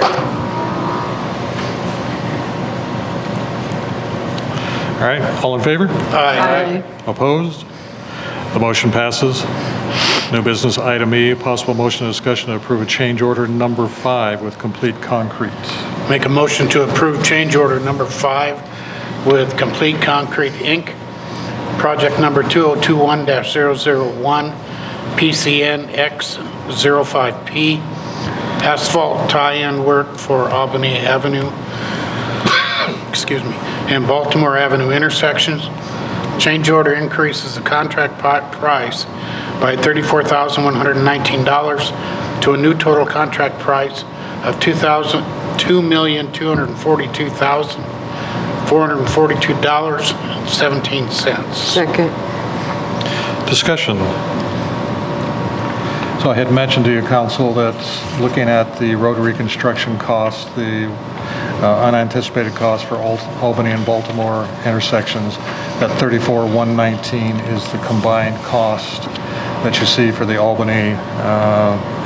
All right, all in favor? Aye. Opposed? The motion passes. New business item E, possible motion and discussion to approve a change order number 5 with Complete Concrete. Make a motion to approve change order number 5 with Complete Concrete, Inc., project number 2021-001, PCN X05P, asphalt tie-in work for Albany Avenue, excuse me, and Baltimore Avenue intersections. Change order increases the contract price by $34,119 to a new total contract price of $2,242,442.17. Second. Discussion. So I had mentioned to you, Council, that looking at the road reconstruction cost, the unanticipated cost for Albany and Baltimore intersections, that $34,119 is the combined cost that you see for the Albany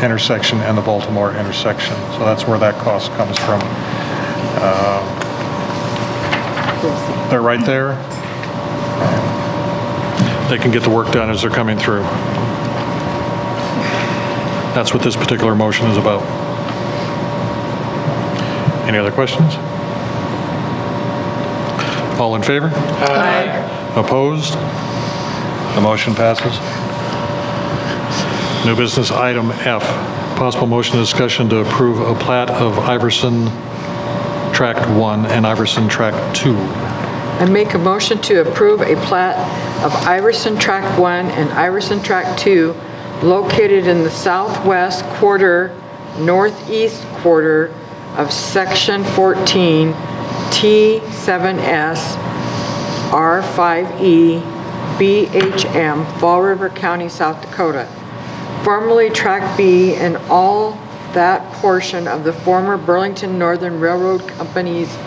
intersection and the Baltimore intersection. So that's where that cost comes from. They're right there. They can get the work done as they're coming through. That's what this particular motion is about. Any other questions? All in favor? Aye. Opposed? The motion passes. New business item F, possible motion and discussion to approve a plat of Iverson Tract 1 and Iverson Tract 2. I make a motion to approve a plat of Iverson Tract 1 and Iverson Tract 2 located in the southwest quarter, northeast quarter of Section 14, T7S, R5E, BHM, Fall River County, South Dakota. Formerly Tract B and all that portion of the former Burlington Northern Railroad Company's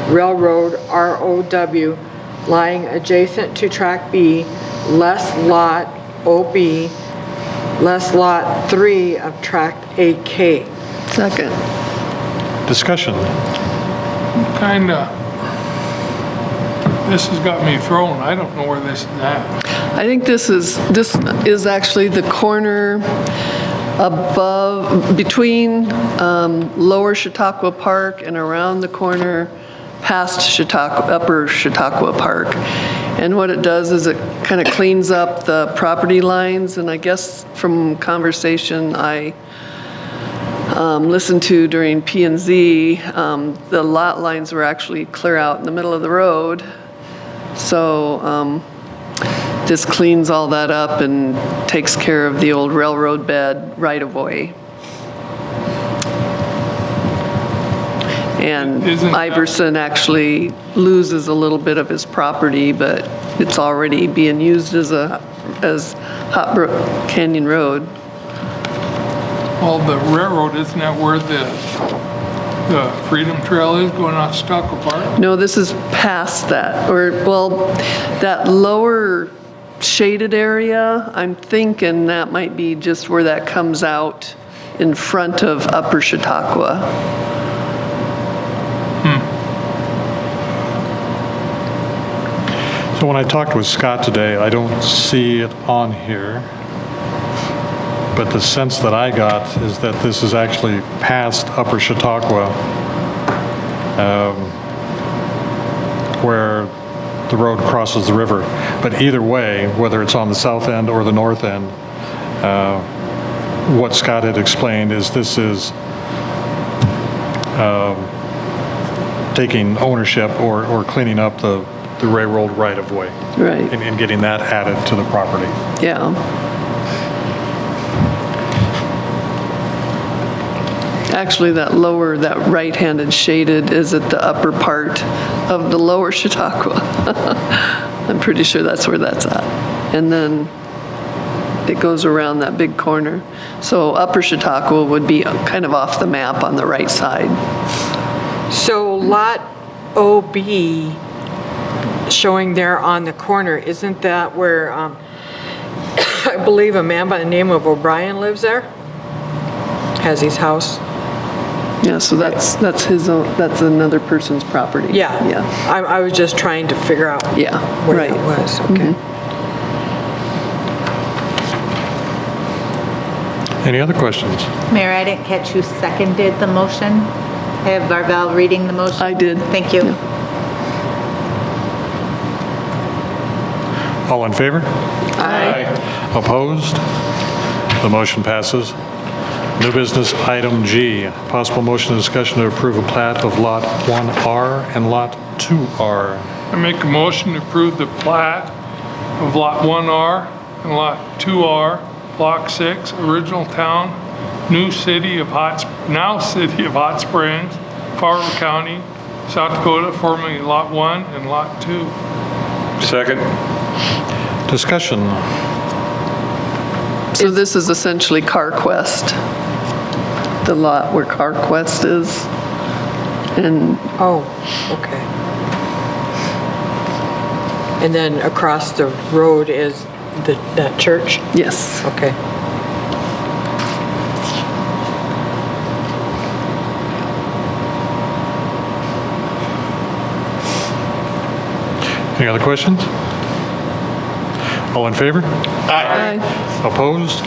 Railroad, ROW, lying adjacent to Tract B, less Lot OB, less Lot 3 of Tract AK. Second. Discussion. This has got me thrown. I don't know where this is at. I think this is actually the corner above, between Lower Chautauqua Park and around the corner past Upper Chautauqua Park. And what it does is it kind of cleans up the property lines, and I guess from conversation I listened to during P&Z, the lot lines were actually clear out in the middle of the road. So this cleans all that up and takes care of the old railroad bed right-of-way. And Isn't that- Iverson actually loses a little bit of his property, but it's already being used as Hot Brook Canyon Road. Well, the railroad, isn't that where the Freedom Trail is going out Chautauqua Park? No, this is past that, or, well, that lower shaded area, I'm thinking that might be just where that comes out in front of Upper Chautauqua. So when I talked with Scott today, I don't see it on here, but the sense that I got is that this is actually past Upper Chautauqua, where the road crosses the river. But either way, whether it's on the south end or the north end, what Scott had explained is this is taking ownership or cleaning up the railroad right-of-way Right, and getting that added to the property. yeah. Actually, that right-handed shaded is at the upper part of the lower Chautauqua. I'm pretty sure that's where that's at. And then it goes around that big corner. So upper Chautauqua would be kind of off the map on the right side. So Lot OB showing there on the corner, isn't that where I believe a man by the name of O'Brien lives there? Has his house? Yeah, so that's his own, that's another person's property. Yeah. Yeah, I was just trying to figure out yeah, where right. that was, okay. Any other questions? Mayor, I didn't catch who seconded the motion. I have Varvel reading the motion. I did. Thank you. All in favor? Aye. Opposed? The motion passes. New business item G, possible motion and discussion to approve a plat of Lot 1R and Lot 2R. I make a motion to approve the plat of Lot 1R and Lot 2R, Block 6, original town, now City of Hot Springs, Fall River County, South Dakota, formerly Lot 1 and Lot 2. Second. Discussion. So this is essentially CarQuest, the lot where CarQuest is. And Oh, okay. And then across the road is that church? yes, Okay. Any other questions? All in favor? Aye. Opposed?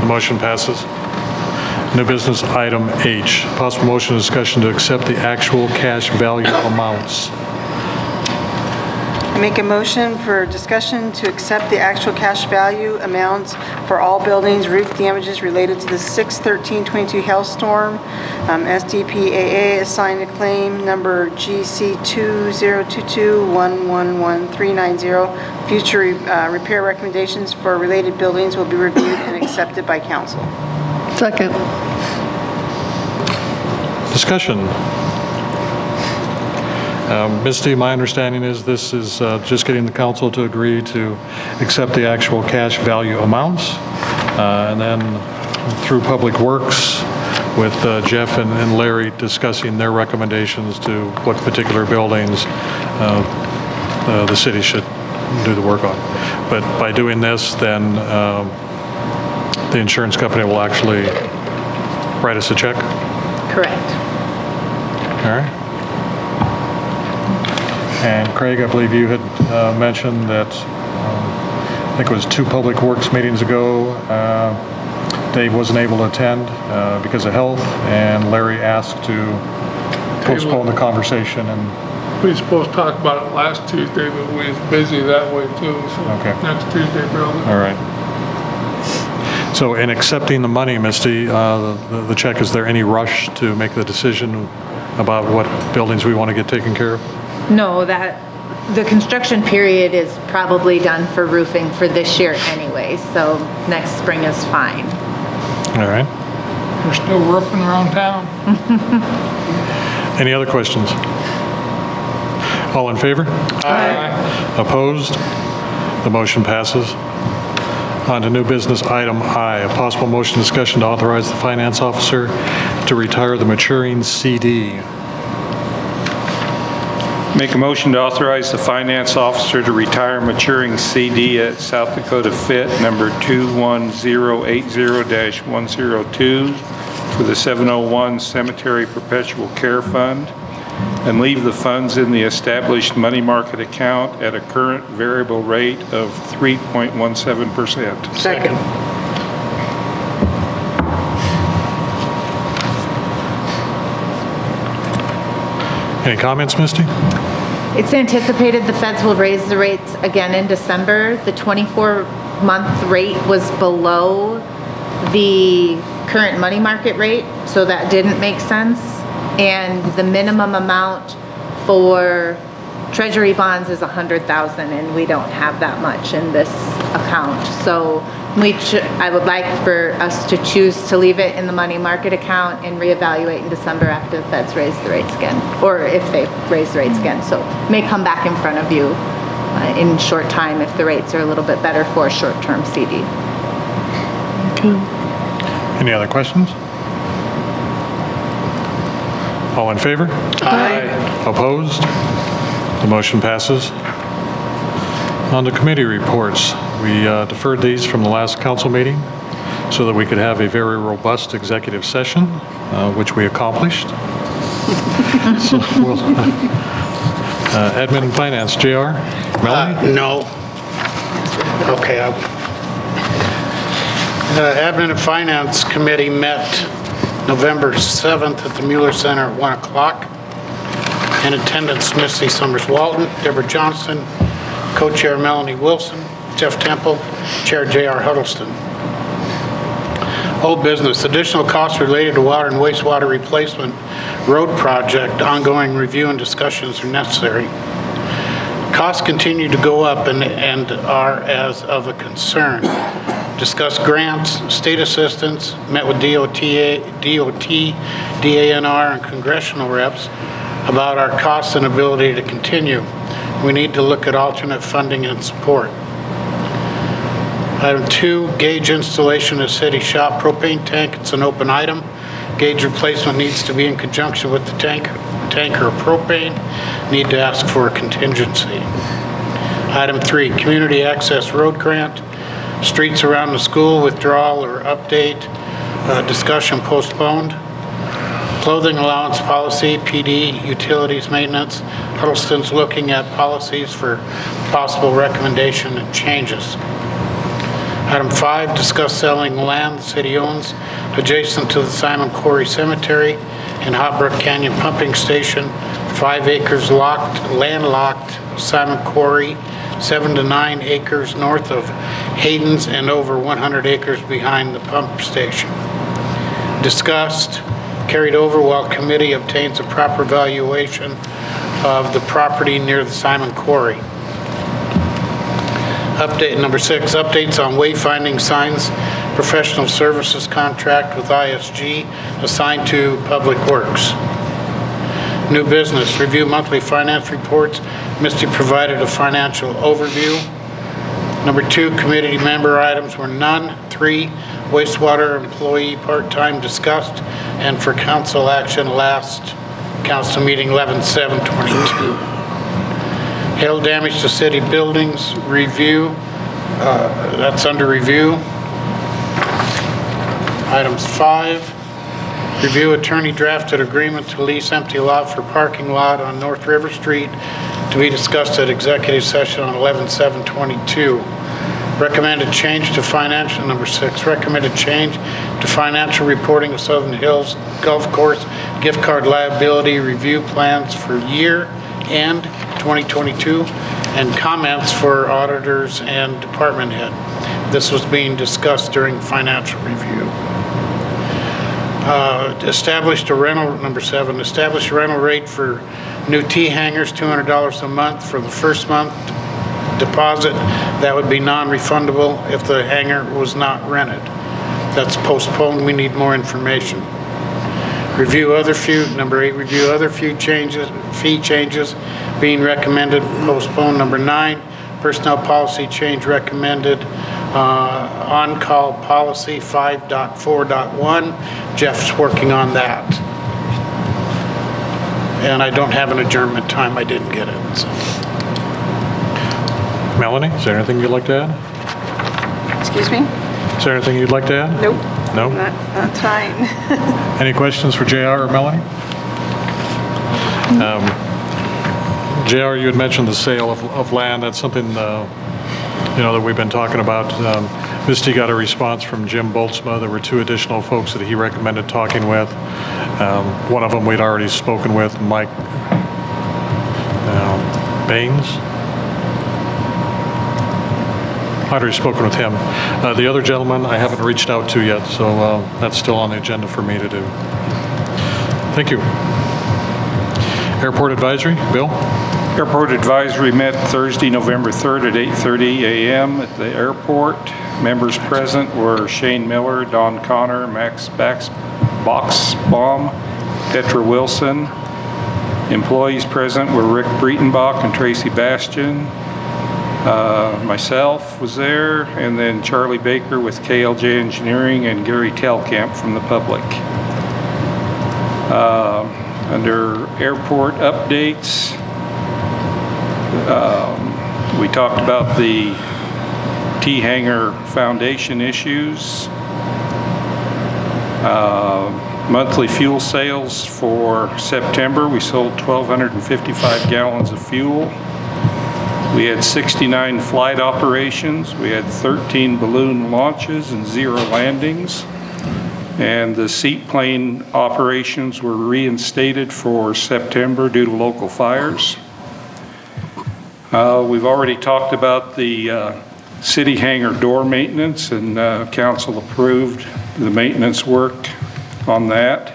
The motion passes. New business item H, possible motion and discussion to accept the actual cash value amounts. I make a motion for discussion to accept the actual cash value amounts for all buildings, roof damages related to the 6/13/22 hailstorm. SDPAA assigned a claim number GC2022111390. Future repair recommendations for related buildings will be reviewed and accepted by council. Second. Discussion. Misty, my understanding is this is just getting the council to agree to accept the actual cash value amounts. And then through Public Works with Jeff and Larry discussing their recommendations to what particular buildings the city should do the work on. But by doing this, then the insurance company will actually write us a check. Correct. All right. And Craig, I believe you had mentioned that, I think it was 2 Public Works meetings ago, Dave wasn't able to attend because of health, and Larry asked to postpone the conversation and, We were supposed to talk about it last Tuesday, but we was busy that way too, so Okay. next Tuesday, probably. all right. So in accepting the money, Misty, the check, is there any rush to make the decision about what buildings we want to get taken care of? No, the construction period is probably done for roofing for this year anyway, so next spring is fine. All right. We're still roofing around town. Any other questions? All in favor? Aye. Opposed? The motion passes. On to new business item I, a possible motion discussion to authorize the finance officer to retire the maturing CD. Make a motion to authorize the finance officer to retire maturing CD at South Dakota Fit number 21080-102 for the 701 Cemetery Perpetual Care Fund, and leave the funds in the established money market account at a current variable rate of 3.17%. Second. Any comments, Misty? It's anticipated the feds will raise the rates again in December. The 24-month rate was below the current money market rate, so that didn't make sense. And the minimum amount for treasury bonds is 100,000, and we don't have that much in this account. So I would like for us to choose to leave it in the money market account and reevaluate in December after the Feds raise the rates again, or if they raise the rates again. So may come back in front of you in short time if the rates are a little bit better for a short-term CD. Any other questions? All in favor? Aye. Opposed? The motion passes. On to committee reports. We deferred these from the last council meeting so that we could have a very robust executive session, which we accomplished. So we'll, Admin and Finance, JR? Melanie? No. Okay. Admin and Finance Committee met November 7th at the Mueller Center at 1 o'clock. In attendance, Misty Summers Walton, Deborah Johnson, Co-Chair Melanie Wilson, Jeff Temple, Chair J.R. Huddleston. Old business, additional costs related to water and wastewater replacement road project, ongoing review and discussions are necessary. Costs continue to go up and are as of a concern. Discussed grants, state assistance, met with DOT, DANR, and congressional reps about our costs and ability to continue. We need to look at alternate funding and support. Item 2, gauge installation at city shop, propane tank, it's an open item. Gauge replacement needs to be in conjunction with the tanker of propane. Need to ask for a contingency. Item 3, community access road grant, streets around the school, withdrawal or update, discussion postponed. Clothing allowance policy, PD, utilities maintenance. Huddleston's looking at policies for possible recommendation and changes. Item 5, discuss selling land the city owns adjacent to the Simon Quarry Cemetery and Hot Brook Canyon Pumping Station, 5 acres landlocked Simon Quarry, 7 to 9 acres north of Hayden's, and over 100 acres behind the pump station. Discussed, carried over while committee obtains a proper valuation of the property near the Simon Quarry. Update number 6, updates on wayfinding signs, professional services contract with ISG assigned to Public Works. New business, review monthly finance reports. Misty provided a financial overview. Number 2, committee member items were none. 3, wastewater employee part-time discussed and for council action last council meeting 11/7/22. Hail damage to city buildings, review, that's under review. Items 5, review attorney drafted agreement to lease empty lot for parking lot on North River Street to be discussed at executive session on 11/7/22. Recommended change to financial, number 6, recommended change to financial reporting of Southern Hills Golf Course gift card liability review plans for year end 2022 and comments for auditors and department head. This was being discussed during financial review. Established a rental, number 7, established a rental rate for new T-hangers, $200 a month for the first month deposit. That would be non-refundable if the hanger was not rented. That's postponed, we need more information. Review other few, number 8, review other fee changes being recommended, postponed. Number 9, personnel policy change recommended, on-call policy 5.4.1. Jeff's working on that. And I don't have an adjournment time, I didn't get it, so. Melanie, is there anything you'd like to add? Excuse me? Is there anything you'd like to add? Nope. No? Not trying. Any questions for JR or Melanie? JR, you had mentioned the sale of land. That's something, that we've been talking about. Misty got a response from Jim Boltzma. There were 2 additional folks that he recommended talking with. One of them we'd already spoken with, Mike Baines. I'd already spoken with him. The other gentleman I haven't reached out to yet, so that's still on the agenda for me to do. Thank you. Airport Advisory, Bill? Airport Advisory met Thursday, November 3rd at 8:30 a.m. at the airport. Members present were Shane Miller, Don Connor, Max Boxbaum, Petra Wilson. Employees present were Rick Breitenbach and Tracy Bastian. Myself was there, and then Charlie Baker with KLJ Engineering and Gary Telkamp from the public. Under airport updates, we talked about the T-Hangar Foundation issues. Monthly fuel sales for September, we sold 1,255 gallons of fuel. We had 69 flight operations. We had 13 balloon launches and 0 landings. And the seaplane operations were reinstated for September due to local fires. We've already talked about the city hangar door maintenance, and council approved the maintenance work on that.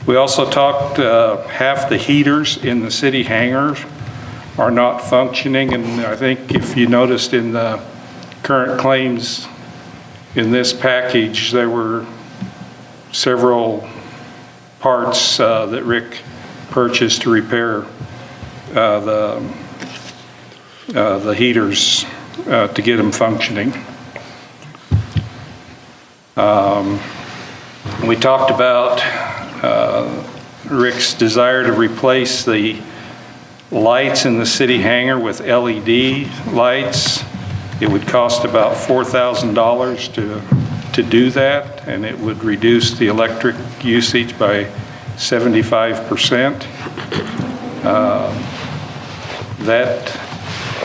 We also talked half the heaters in the city hangars are not functioning, and I think if you noticed in the current claims in this package, there were several parts that Rick purchased to repair the heaters to get them functioning. We talked about Rick's desire to replace the lights in the city hangar with LED lights. It would cost about $4,000 to do that, and it would reduce the electric usage by 75%. That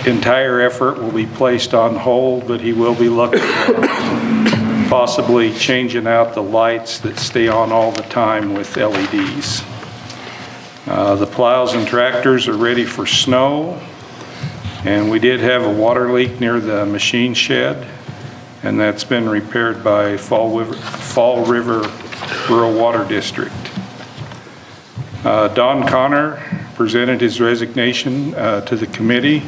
entire effort will be placed on hold, but he will be looking at possibly changing out the lights that stay on all the time with LEDs. The plows and tractors are ready for snow, and we did have a water leak near the machine shed, and that's been repaired by Fall River Rural Water District. Don Connor presented his resignation to the committee.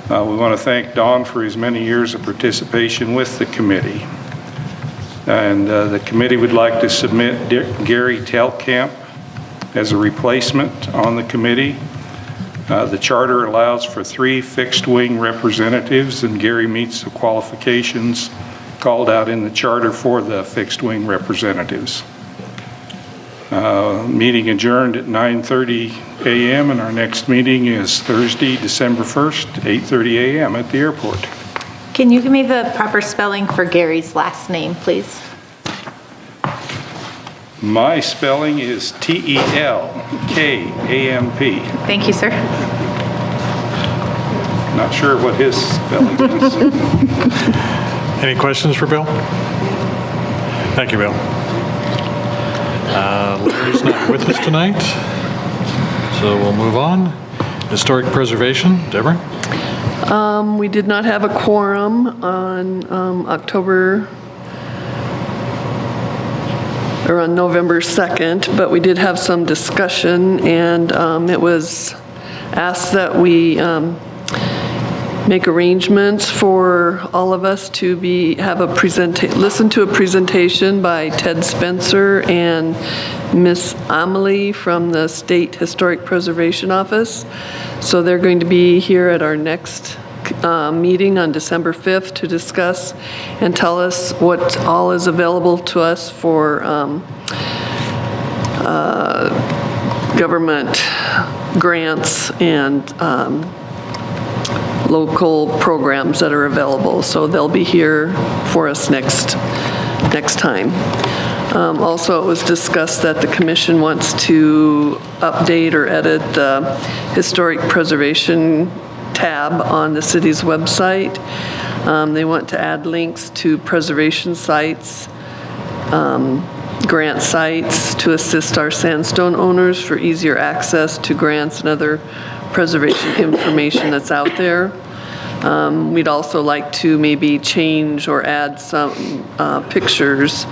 We want to thank Don for his many years of participation with the committee. And the committee would like to submit Gary Telkamp as a replacement on the committee. The charter allows for 3 fixed-wing representatives, and Gary meets the qualifications called out in the charter for the fixed-wing representatives. Meeting adjourned at 9:30 a.m. and our next meeting is Thursday, December 1st, 8:30 a.m. at the airport. Can you give me the proper spelling for Gary's last name, please? My spelling is Telkamp. Thank you, sir. Not sure what his spelling is. Any questions for Bill? Thank you, Bill. Larry's not with us tonight, so we'll move on. Historic preservation, Deborah? We did not have a quorum on November 2nd, but we did have some discussion, and it was asked that we make arrangements for all of us to listen to a presentation by Ted Spencer and Miss Amelie from the State Historic Preservation Office. So they're going to be here at our next meeting on December 5th to discuss and tell us what all is available to us for government grants and local programs that are available. So they'll be here for us next time. Also, it was discussed that the commission wants to update or edit the historic preservation tab on the city's website. They want to add links to preservation sites, grant sites to assist our sandstone owners for easier access to grants and other preservation information that's out there. We'd also like to maybe change or add some pictures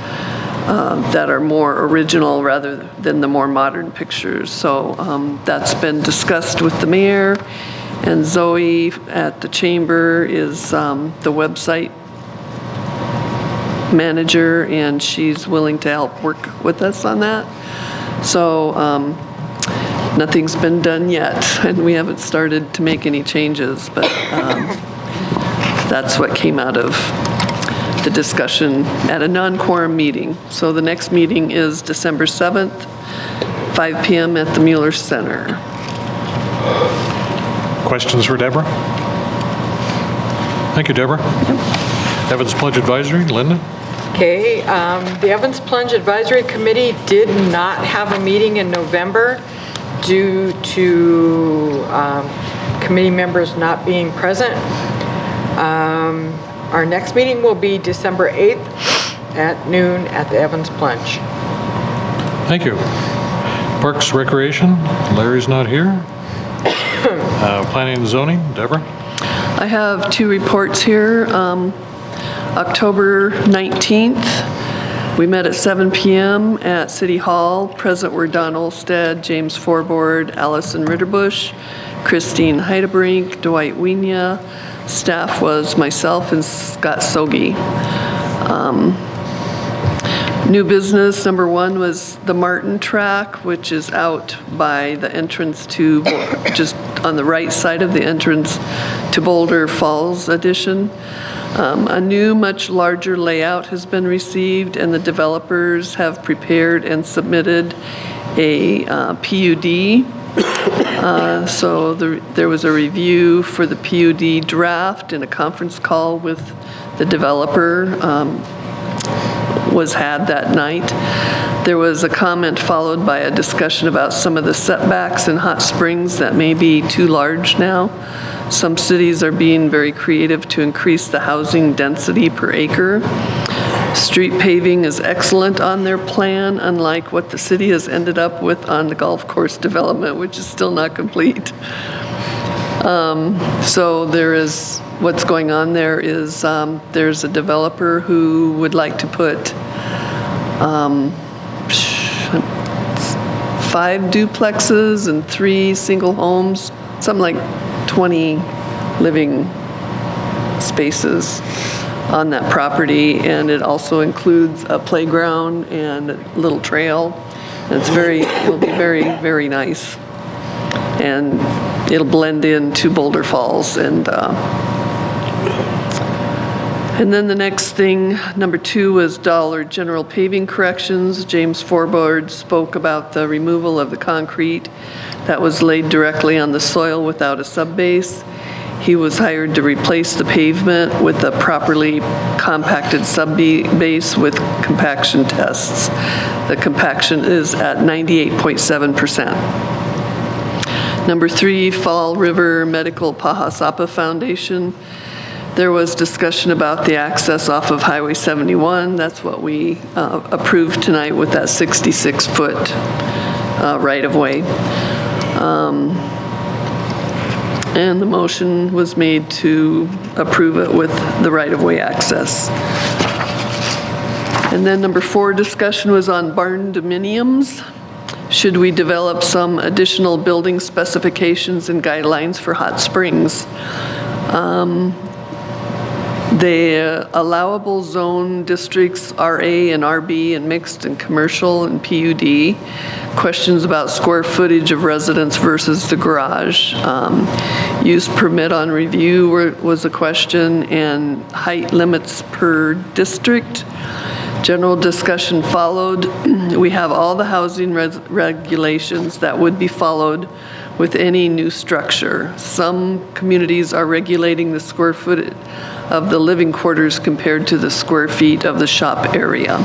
that are more original rather than the more modern pictures. So that's been discussed with the mayor, and Zoe at the chamber is the website manager, and she's willing to help work with us on that. So nothing's been done yet, and we haven't started to make any changes, but that's what came out of the discussion at a non-quorum meeting. So the next meeting is December 7th, 5 p.m. at the Mueller Center. Questions for Deborah? Thank you, Deborah. Evans Plunge Advisory, Linda? Okay, the Evans Plunge Advisory Committee did not have a meeting in November due to committee members not being present. Our next meeting will be December 8th at noon at the Evans Plunge. Thank you. Parks Recreation, Larry's not here. Planning and Zoning, Deborah? I have 2 reports here. October 19th, we met at 7 p.m. at City Hall. Present were Don Olstead, James Forbord, Allison Ritterbusch, Christine Heidebrink, Dwight Wienia. Staff was myself and Scott Sogi. New business number 1 was the Martin track, which is out by the entrance to, just on the right side of the entrance to Boulder Falls Addition. A new, much larger layout has been received, and the developers have prepared and submitted a PUD. So there was a review for the PUD draft, and a conference call with the developer was had that night. There was a comment followed by a discussion about some of the setbacks in Hot Springs that may be too large now. Some cities are being very creative to increase the housing density per acre. Street paving is excellent on their plan, unlike what the city has ended up with on the golf course development, which is still not complete. So there is, what's going on there is there's a developer who would like to put 5 duplexes and 3 single homes, something like 20 living spaces on that property, and it also includes a playground and a little trail. And it'll be very, very nice. And it'll blend into Boulder Falls. And then the next thing, number 2, was Dollar General paving corrections. James Forbord spoke about the removal of the concrete that was laid directly on the soil without a subbase. He was hired to replace the pavement with a properly compacted subbase with compaction tests. The compaction is at 98.7%. Number 3, Fall River Medical Pahasapa Foundation. There was discussion about the access off of Highway 71. That's what we approved tonight with that 66-foot right-of-way. And the motion was made to approve it with the right-of-way access. And then number 4 discussion was on barn dominiums. Should we develop some additional building specifications and guidelines for Hot Springs? The allowable zone districts RA and RB and mixed and commercial and PUD. Questions about square footage of residence versus the garage. Use permit on review was a question, and height limits per district. General discussion followed. We have all the housing regulations that would be followed with any new structure. Some communities are regulating the square footage of the living quarters compared to the square feet of the shop area.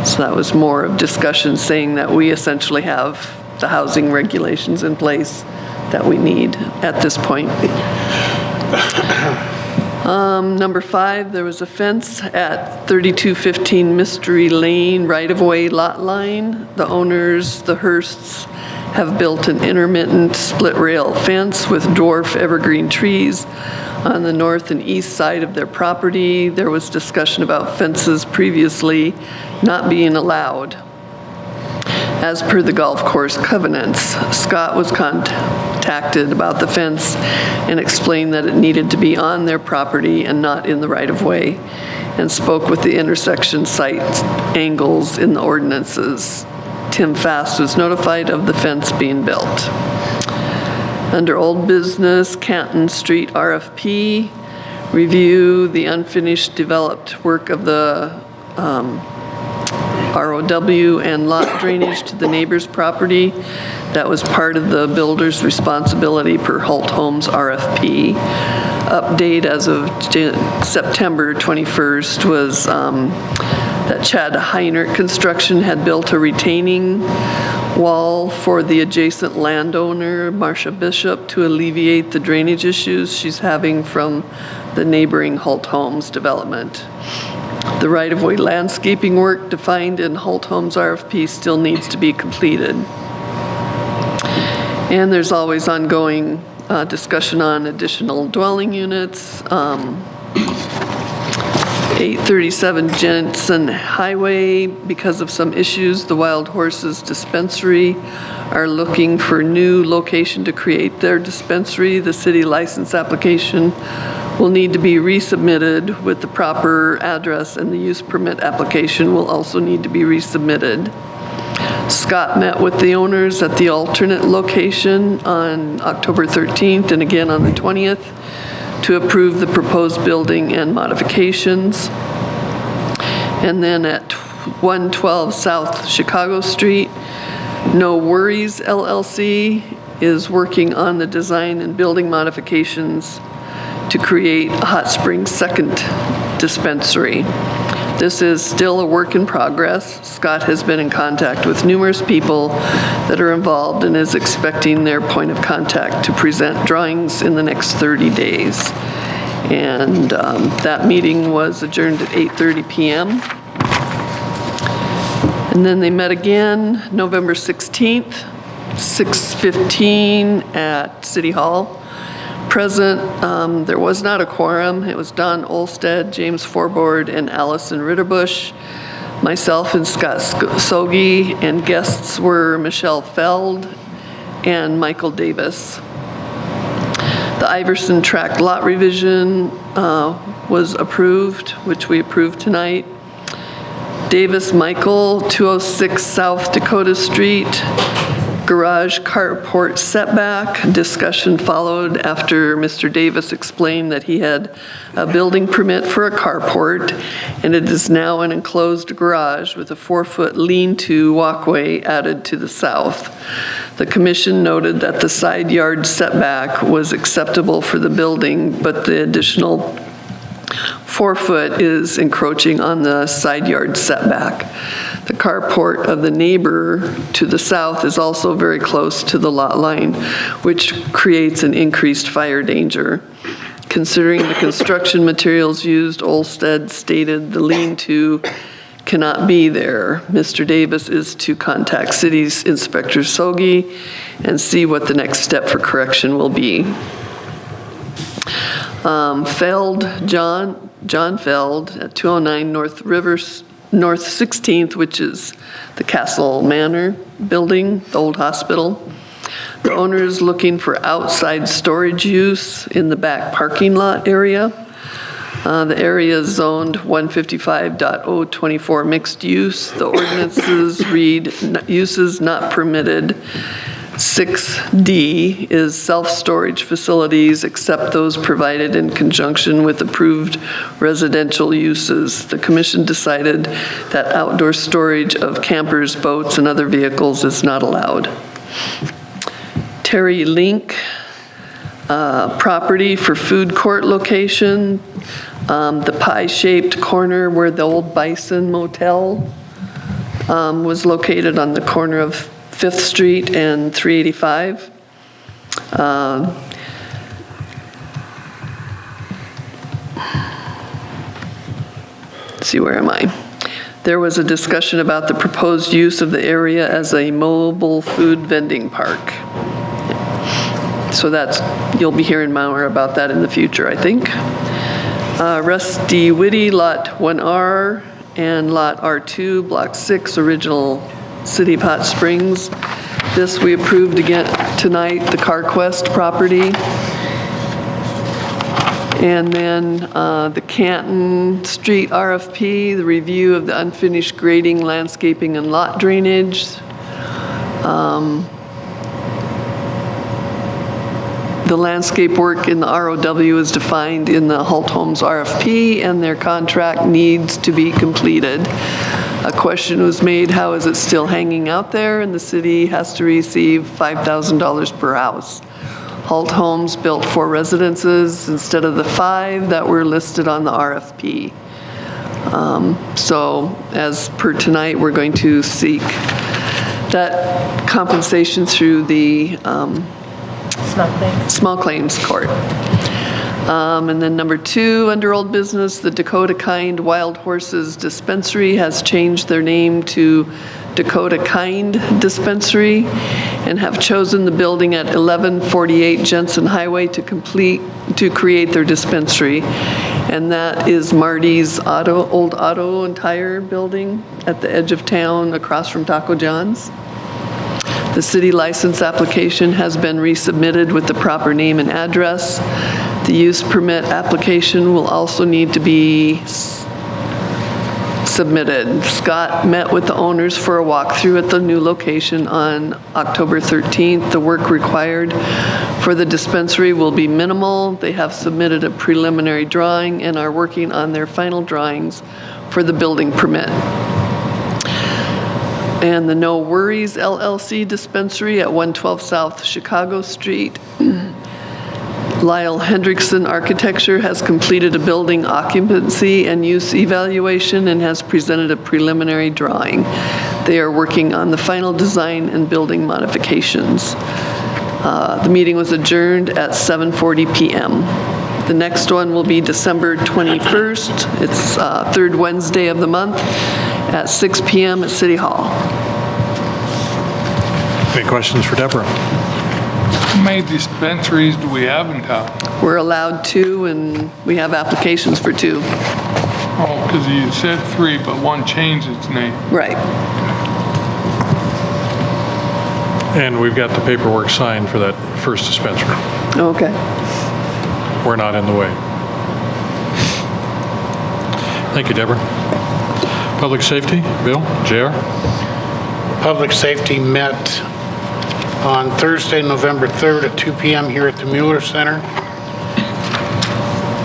So that was more of discussion saying that we essentially have the housing regulations in place that we need at this point. Number 5, there was a fence at 3215 Mystery Lane right-of-way lot line. The owners, the Hearsts, have built an intermittent split rail fence with dwarf evergreen trees on the north and east side of their property. There was discussion about fences previously not being allowed. As per the golf course covenants, Scott was contacted about the fence and explained that it needed to be on their property and not in the right-of-way, and spoke with the intersection site angles in the ordinances. Tim Fast was notified of the fence being built. Under old business, Canton Street RFP, review the unfinished developed work of the ROW and lot drainage to the neighbor's property. That was part of the builder's responsibility per Holt Homes RFP. Update as of September 21st was that Chad Heinrich Construction had built a retaining wall for the adjacent landowner, Marcia Bishop, to alleviate the drainage issues she's having from the neighboring Holt Homes development. The right-of-way landscaping work defined in Holt Homes RFP still needs to be completed. And there's always ongoing discussion on additional dwelling units. 837 Jensen Highway, because of some issues, the Wild Horses Dispensary are looking for new location to create their dispensary. The city license application will need to be resubmitted with the proper address, and the use permit application will also need to be resubmitted. Scott met with the owners at the alternate location on October 13th and again on the 20th to approve the proposed building and modifications. And then at 112 South Chicago Street, No Worries LLC is working on the design and building modifications to create a Hot Springs second dispensary. This is still a work in progress. Scott has been in contact with numerous people that are involved and is expecting their point of contact to present drawings in the next 30 days. And that meeting was adjourned at 8:30 p.m. And then they met again November 16th, 6:15 at City Hall. Present, there was not a quorum. It was Don Olsted, James Forbord, and Allison Ritterbusch, myself and Scott Sogi, and guests were Michelle Feld and Michael Davis. The Iverson Tract lot revision was approved, which we approved tonight. Davis Michael, 206 South Dakota Street, garage carport setback. Discussion followed after Mr. Davis explained that he had a building permit for a carport, and it is now an enclosed garage with a 4-foot lean-to walkway added to the south. The commission noted that the side yard setback was acceptable for the building, but the additional 4-foot is encroaching on the side yard setback. The carport of the neighbor to the south is also very close to the lot line, which creates an increased fire danger. Considering the construction materials used, Olsted stated the lean-to cannot be there. Mr. Davis is to contact City's Inspector Sogi and see what the next step for correction will be. John Feld at 209 North 16th, which is the Castle Manor building, the old hospital. The owner is looking for outside storage use in the back parking lot area. The area is zoned 155.024 mixed use. The ordinances read uses not permitted. 6D is self-storage facilities except those provided in conjunction with approved residential uses. The commission decided that outdoor storage of campers, boats, and other vehicles is not allowed. Terry Link, property for food court location, the pie-shaped corner where the old Bison Motel was located on the corner of 5th Street and 385. Let's see, where am I? There was a discussion about the proposed use of the area as a mobile food vending park. So you'll be hearing more about that in the future, I think. Rusty Whitty, Lot 1R, and Lot R2, Block 6, original City of Hot Springs. This we approved again tonight, the CarQuest property. And then the Canton Street RFP, the review of the unfinished grading, landscaping, and lot drainage. The landscape work in the ROW is defined in the Holt Homes RFP, and their contract needs to be completed. A question was made, how is it still hanging out there? And the city has to receive $5,000 per house. Holt Homes built 4 residences instead of the 5 that were listed on the RFP. So as per tonight, we're going to seek that compensation through the Small Claims Court. And then number 2, under old business, the Dakota Kind Wild Horses Dispensary has changed their name to Dakota Kind Dispensary and have chosen the building at 1148 Jensen Highway to create their dispensary. And that is Marty's old auto and tire building at the edge of town across from Taco John's. The city license application has been resubmitted with the proper name and address. The use permit application will also need to be submitted. Scott met with the owners for a walkthrough at the new location on October 13th. The work required for the dispensary will be minimal. They have submitted a preliminary drawing and are working on their final drawings for the building permit. And the No Worries LLC dispensary at 112 South Chicago Street. Lyle Hendrickson Architecture has completed a building occupancy and use evaluation and has presented a preliminary drawing. They are working on the final design and building modifications. The meeting was adjourned at 7:40 p.m. The next one will be December 21st. It's third Wednesday of the month at 6 p.m. at City Hall. Any questions for Deborah? How many dispensaries do we have in town? We're allowed 2, and we have applications for 2. Oh, because you said 3, but one changed its name. Right. And we've got the paperwork signed for that first dispensary. Okay. We're not in the way. Thank you, Deborah. Public safety, Bill, JR? Public Safety met on Thursday, November 3rd at 2 p.m. here at the Mueller Center.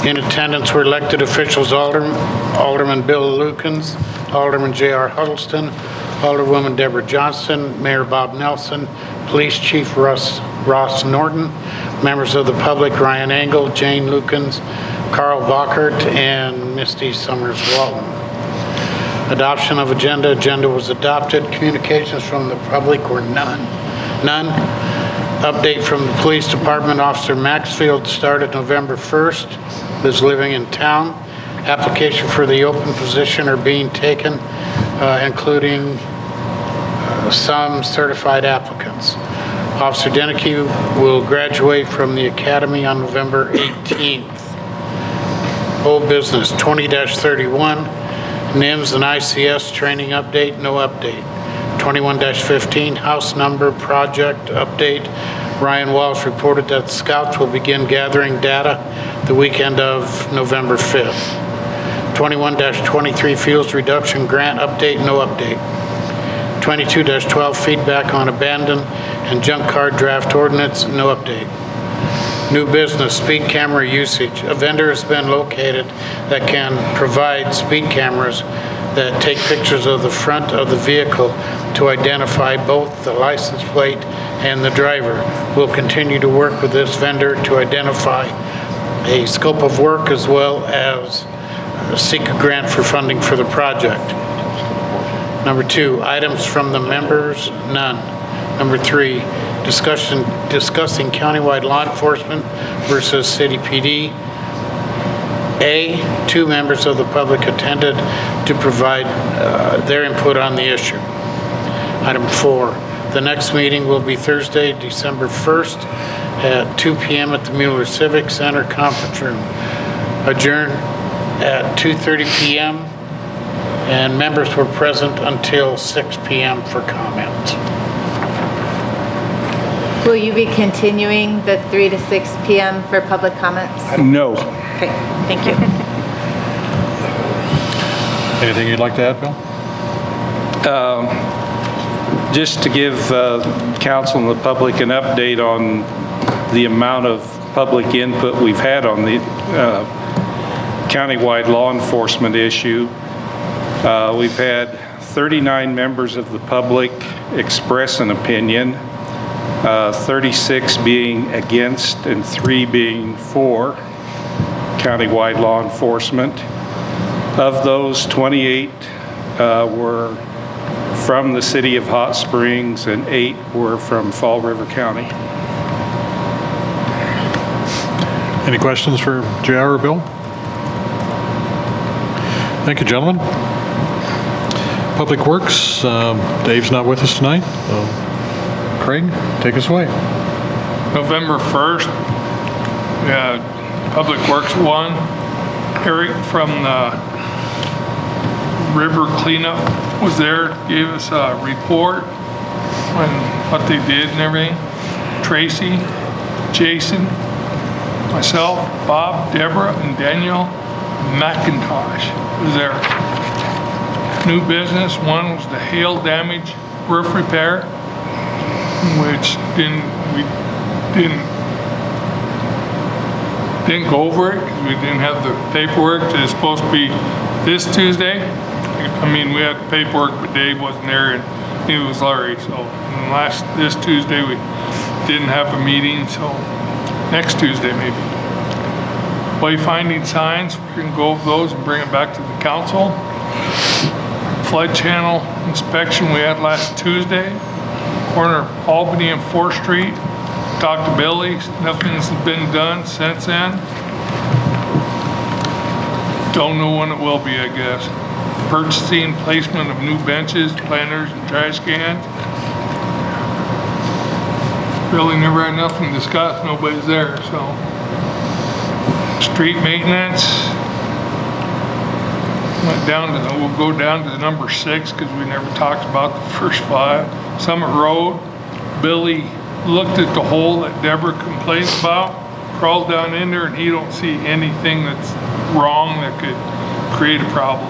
In attendance were elected officials, Alderman Bill Lukens, Alderman J.R. Huddleston, Alderwoman Deborah Johnston, Mayor Bob Nelson, Police Chief Ross Norton, members of the public Ryan Engel, Jane Lukens, Carl Bockert, and Misty Summers Walton. Adoption of agenda. Agenda was adopted. Communications from the public were none. Update from the Police Department. Officer Maxfield started November 1st, is living in town. Application for the open position are being taken, including some certified applicants. Officer Deneke will graduate from the academy on November 18th. Old business 20-31, NIMS and ICS training update, no update. 21-15, house number project update. Ryan Walsh reported that the scouts will begin gathering data the weekend of November 5th. 21-23, fuels reduction grant update, no update. 22-12, feedback on abandoned and junk car draft ordinance, no update. New business, speed camera usage. A vendor has been located that can provide speed cameras that take pictures of the front of the vehicle to identify both the license plate and the driver. We'll continue to work with this vendor to identify a scope of work as well as seek a grant for funding for the project. Number 2, items from the members, none. Number 3, discussing countywide law enforcement versus city PD. A, 2 members of the public attended to provide their input on the issue. Item 4, the next meeting will be Thursday, December 1st at 2 p.m. at the Mueller Civic Center Conference Room. Adjourn at 2:30 p.m. and members were present until 6 p.m. for comment. Will you be continuing the 3 to 6 p.m. for public comments? No. Okay, thank you. Anything you'd like to add, Bill? Just to give council and the public an update on the amount of public input we've had on the countywide law enforcement issue. We've had 39 members of the public express an opinion, 36 being against and 3 being for countywide law enforcement. Of those, 28 were from the city of Hot Springs and 8 were from Fall River County. Any questions for JR or Bill? Thank you, gentlemen. Public Works, Dave's not with us tonight, so Craig, take us away. November 1st, we had Public Works 1. Eric from the river cleanup was there, gave us a report on what they did and everything. Tracy, Jason, myself, Bob, Deborah, and Daniel McIntosh was there. New business, one was the hail damage roof repair, which we didn't go over it because we didn't have the paperwork. It's supposed to be this Tuesday. I mean, we had the paperwork, but Dave wasn't there and neither was Larry. So this Tuesday we didn't have a meeting, so next Tuesday maybe. Wayfinding signs, we can go over those and bring it back to the council. Flood channel inspection we had last Tuesday, corner of Albany and 4th Street. Talked to Billy, nothing's been done since then. Don't know when it will be, I guess. Purchasing, placement of new benches, planters, and trash cans. Really never had nothing to discuss, nobody's there, so. Street maintenance. We'll go down to number 6 because we never talked about the first 5. Summit Road, Billy looked at the hole that Deborah complained about, crawled down in there, and he don't see anything that's wrong that could create a problem.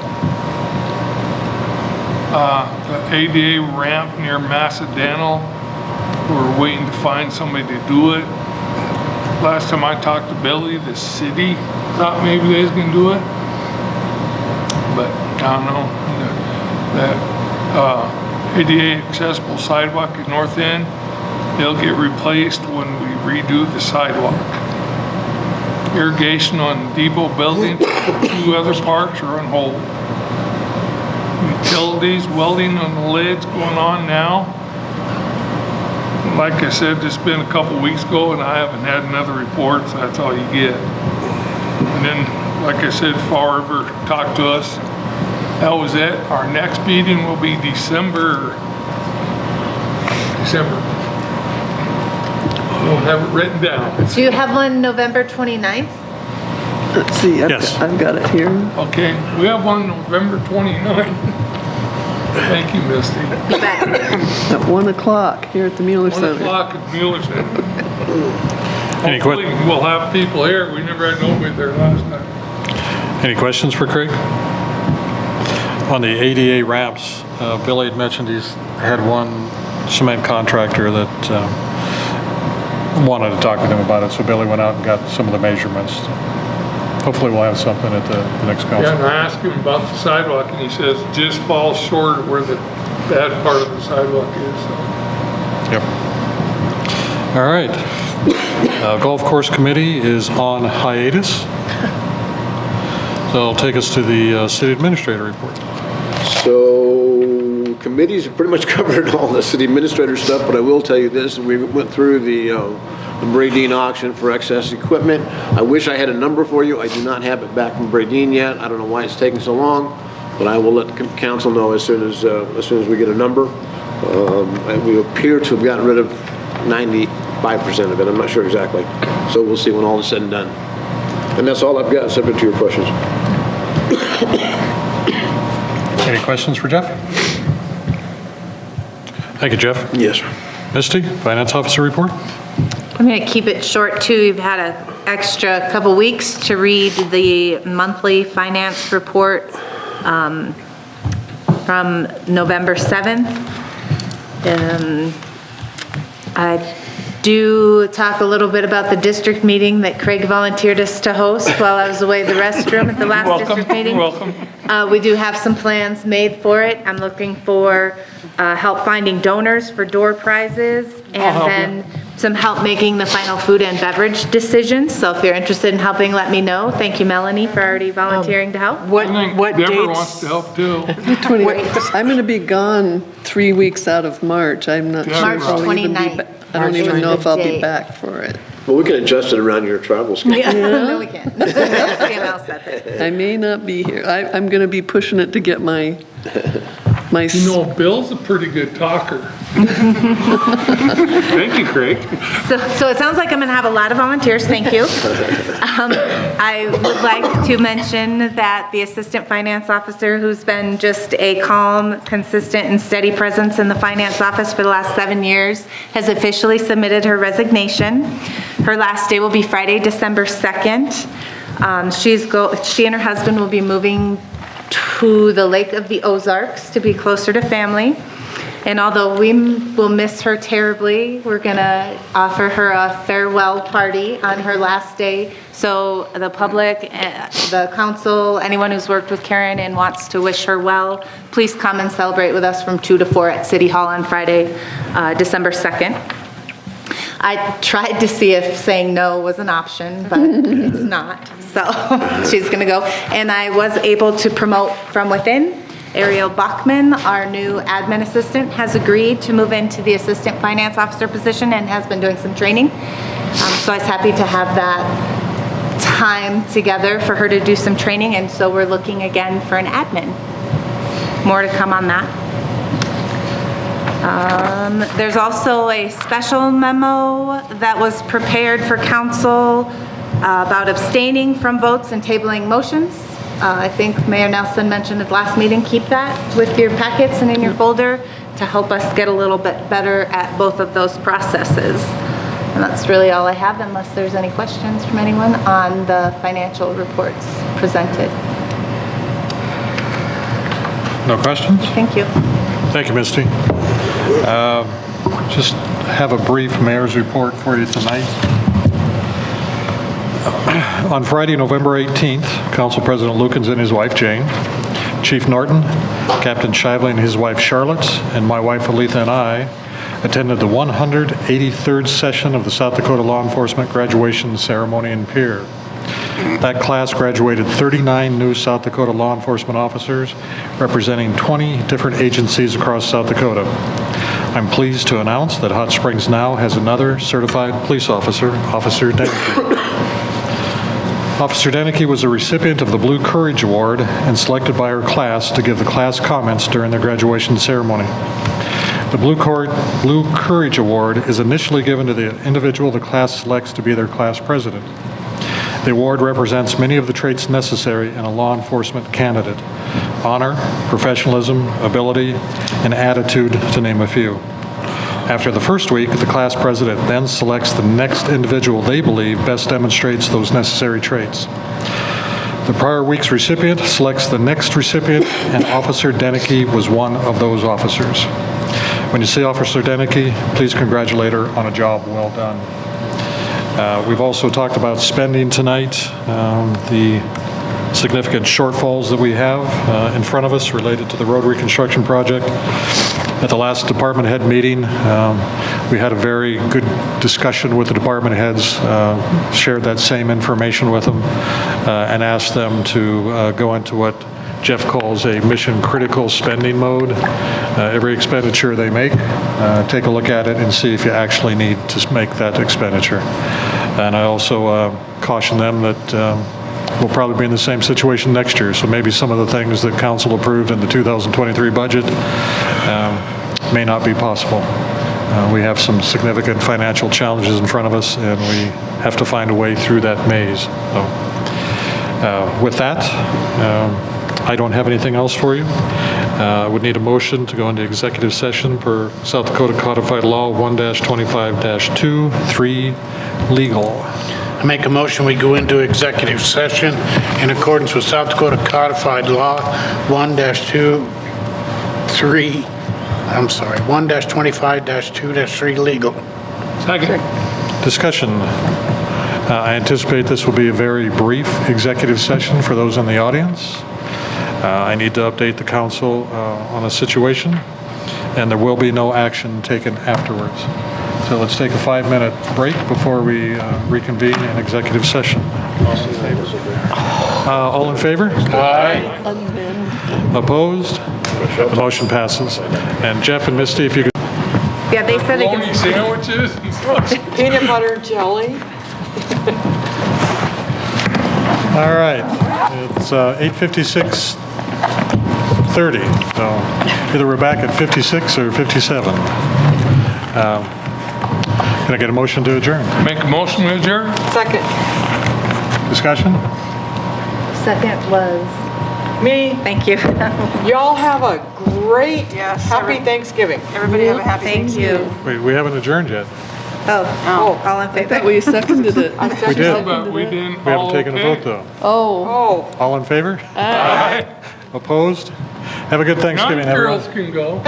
The ADA ramp near Macedonal, we're waiting to find somebody to do it. Last time I talked to Billy, the city thought maybe they was gonna do it, but I don't know. That ADA accessible sidewalk at North End, they'll get replaced when we redo the sidewalk. Irrigation on Depot building, 2 other parks are on hold. Utilities, welding on the lids going on now. Like I said, it's been a couple weeks ago and I haven't had another report, so that's all you get. And then, like I said, Fall River talked to us. That was it. Our next meeting will be December. We'll have it written down. Do you have one November 29th? Let's see, Yes. I've got it here. Okay, we have one November 29th. Thank you, Misty. At 1 o'clock here at the Mueller 1 Center. o'clock at Mueller Center. Any Hopefully, we'll have people here. We never had nobody there last time. Any questions for Craig? On the ADA ramps, Billy had mentioned he's had one cement contractor that wanted to talk with him about it, so Billy went out and got some of the measurements. Hopefully we'll have something at the next Yeah, and council. I asked him about the sidewalk, and he says it just falls short of where the bad part of the sidewalk is, so. Yep. All right. Golf course committee is on hiatus. So it'll take us to the city administrator report. So committees have pretty much covered all the city administrator stuff, but I will tell you this, we went through the the Bradeen auction for excess equipment. I wish I had a number for you. I do not have it back from Bradeen yet. I don't know why it's taking so long, but I will let council know as soon as we get a number. And we appear to have gotten rid of 95% of it. I'm not sure exactly. So we'll see when all is said and done. And that's all I've got, subject to your questions. Any questions for Jeff? Thank you, Jeff. Yes, sir. Misty, Finance Officer report? I'm going to keep it short, too. You've had an extra couple weeks to read the monthly finance report from November 7th. I do talk a little bit about the district meeting that Craig volunteered us to host while I was away at the restroom at the last district meeting. Welcome. We do have some plans made for it. I'm looking for help finding donors for door prizes, help and then some help making the final food and beverage decisions. So if you're interested in helping, let me know. Thank you, Melanie, for already volunteering to help. I What think Deborah wants to help too. I'm going to be gone 3 weeks out of March. I'm not sure March if I'll even be 29th. back. I don't even know if I'll be Date. back for it. Well, we can adjust it around your travel schedule. Yeah, no, we can't. CML sets it. I may not be here. I'm going to be pushing it to get my You know, Bill's a pretty good talker. Thank you, Craig. So it sounds like I'm going to have a lot of volunteers, thank you. I would like to mention that the Assistant Finance Officer, who's been just a calm, consistent, and steady presence in the finance office for the last 7 years, has officially submitted her resignation. Her last day will be Friday, December 2nd. She and her husband will be moving to the Lake of the Ozarks to be closer to family. And although we will miss her terribly, we're gonna offer her a farewell party on her last day. So the public, the council, anyone who's worked with Karen and wants to wish her well, please come and celebrate with us from 2 to 4 at City Hall on Friday, December 2nd. I tried to see if saying no was an option, but it's not. So she's gonna go. And I was able to promote from within. Ariel Bachman, our new admin assistant, has agreed to move into the assistant finance officer position and has been doing some training. So I was happy to have that time together for her to do some training, and so we're looking again for an admin. More to come on that. There's also a special memo that was prepared for council about abstaining from votes and tabling motions. I think Mayor Nelson mentioned at the last meeting, keep that with your packets and in your folder to help us get a little bit better at both of those processes. And that's really all I have, unless there's any questions from anyone on the financial reports presented. No questions? Thank you. Thank you, Misty. Just have a brief mayor's report for you tonight. On Friday, November 18th, Council President Lukens and his wife Jane, Chief Norton, Captain Shively and his wife Charlotte, and my wife Aletha and I attended the 183rd session of the South Dakota Law Enforcement Graduation Ceremony in Pierre. That class graduated 39 new South Dakota law enforcement officers representing 20 different agencies across South Dakota. I'm pleased to announce that Hot Springs now has another certified police officer, Officer Deneke. Officer Deneke was a recipient of the Blue Courage Award and selected by her class to give the class comments during their graduation ceremony. The Blue Courage Award is initially given to the individual the class selects to be their class president. The award represents many of the traits necessary in a law enforcement candidate: honor, professionalism, ability, and attitude, to name a few. After the first week, the class president then selects the next individual they believe best demonstrates those necessary traits. The prior week's recipient selects the next recipient, and Officer Deneke was one of those officers. When you see Officer Deneke, please congratulate her on a job well done. We've also talked about spending tonight, the significant shortfalls that we have in front of us related to the road reconstruction project. At the last department head meeting, we had a very good discussion with the department heads, shared that same information with them, and asked them to go into what Jeff calls a mission-critical spending mode. Every expenditure they make, take a look at it and see if you actually need to make that expenditure. And I also caution them that we'll probably be in the same situation next year, so maybe some of the things that council approved in the 2023 budget may not be possible. We have some significant financial challenges in front of us, and we have to find a way through that maze. So, with that, I don't have anything else for you. I would need a motion to go into executive session per South Dakota Codified Law 1-25-2, 3, legal. I make a motion, we go into executive session in accordance with South Dakota Codified Law 1-25-2-3 legal. Second. Discussion. I anticipate this will be a very brief executive session for those in the audience. I need to update the council on a situation, and there will be no action taken afterwards. So let's take a 5-minute break before we reconvene in executive session. All in favor? Aye. Opposed? The motion passes. And Jeff and Misty, if you could. Yeah, they said Bologna it. sandwiches and stuff. Peanut butter jelly. All right, it's 8:56:30, so either we're back at 56 or 57. Can I get a motion to adjourn? Make a motion to adjourn? Second. Discussion? Second was. Me. Thank you. Y'all have a great, Yes, happy Thanksgiving. Everybody have a happy Thank you. Wait, we haven't adjourned yet. Oh, all in I thought favor? we seconded it. We did. But we didn't. We haven't taken a vote, though. Oh, Oh. All in favor? Aye. Opposed? Have a good Thanksgiving, Young everyone. girls can go.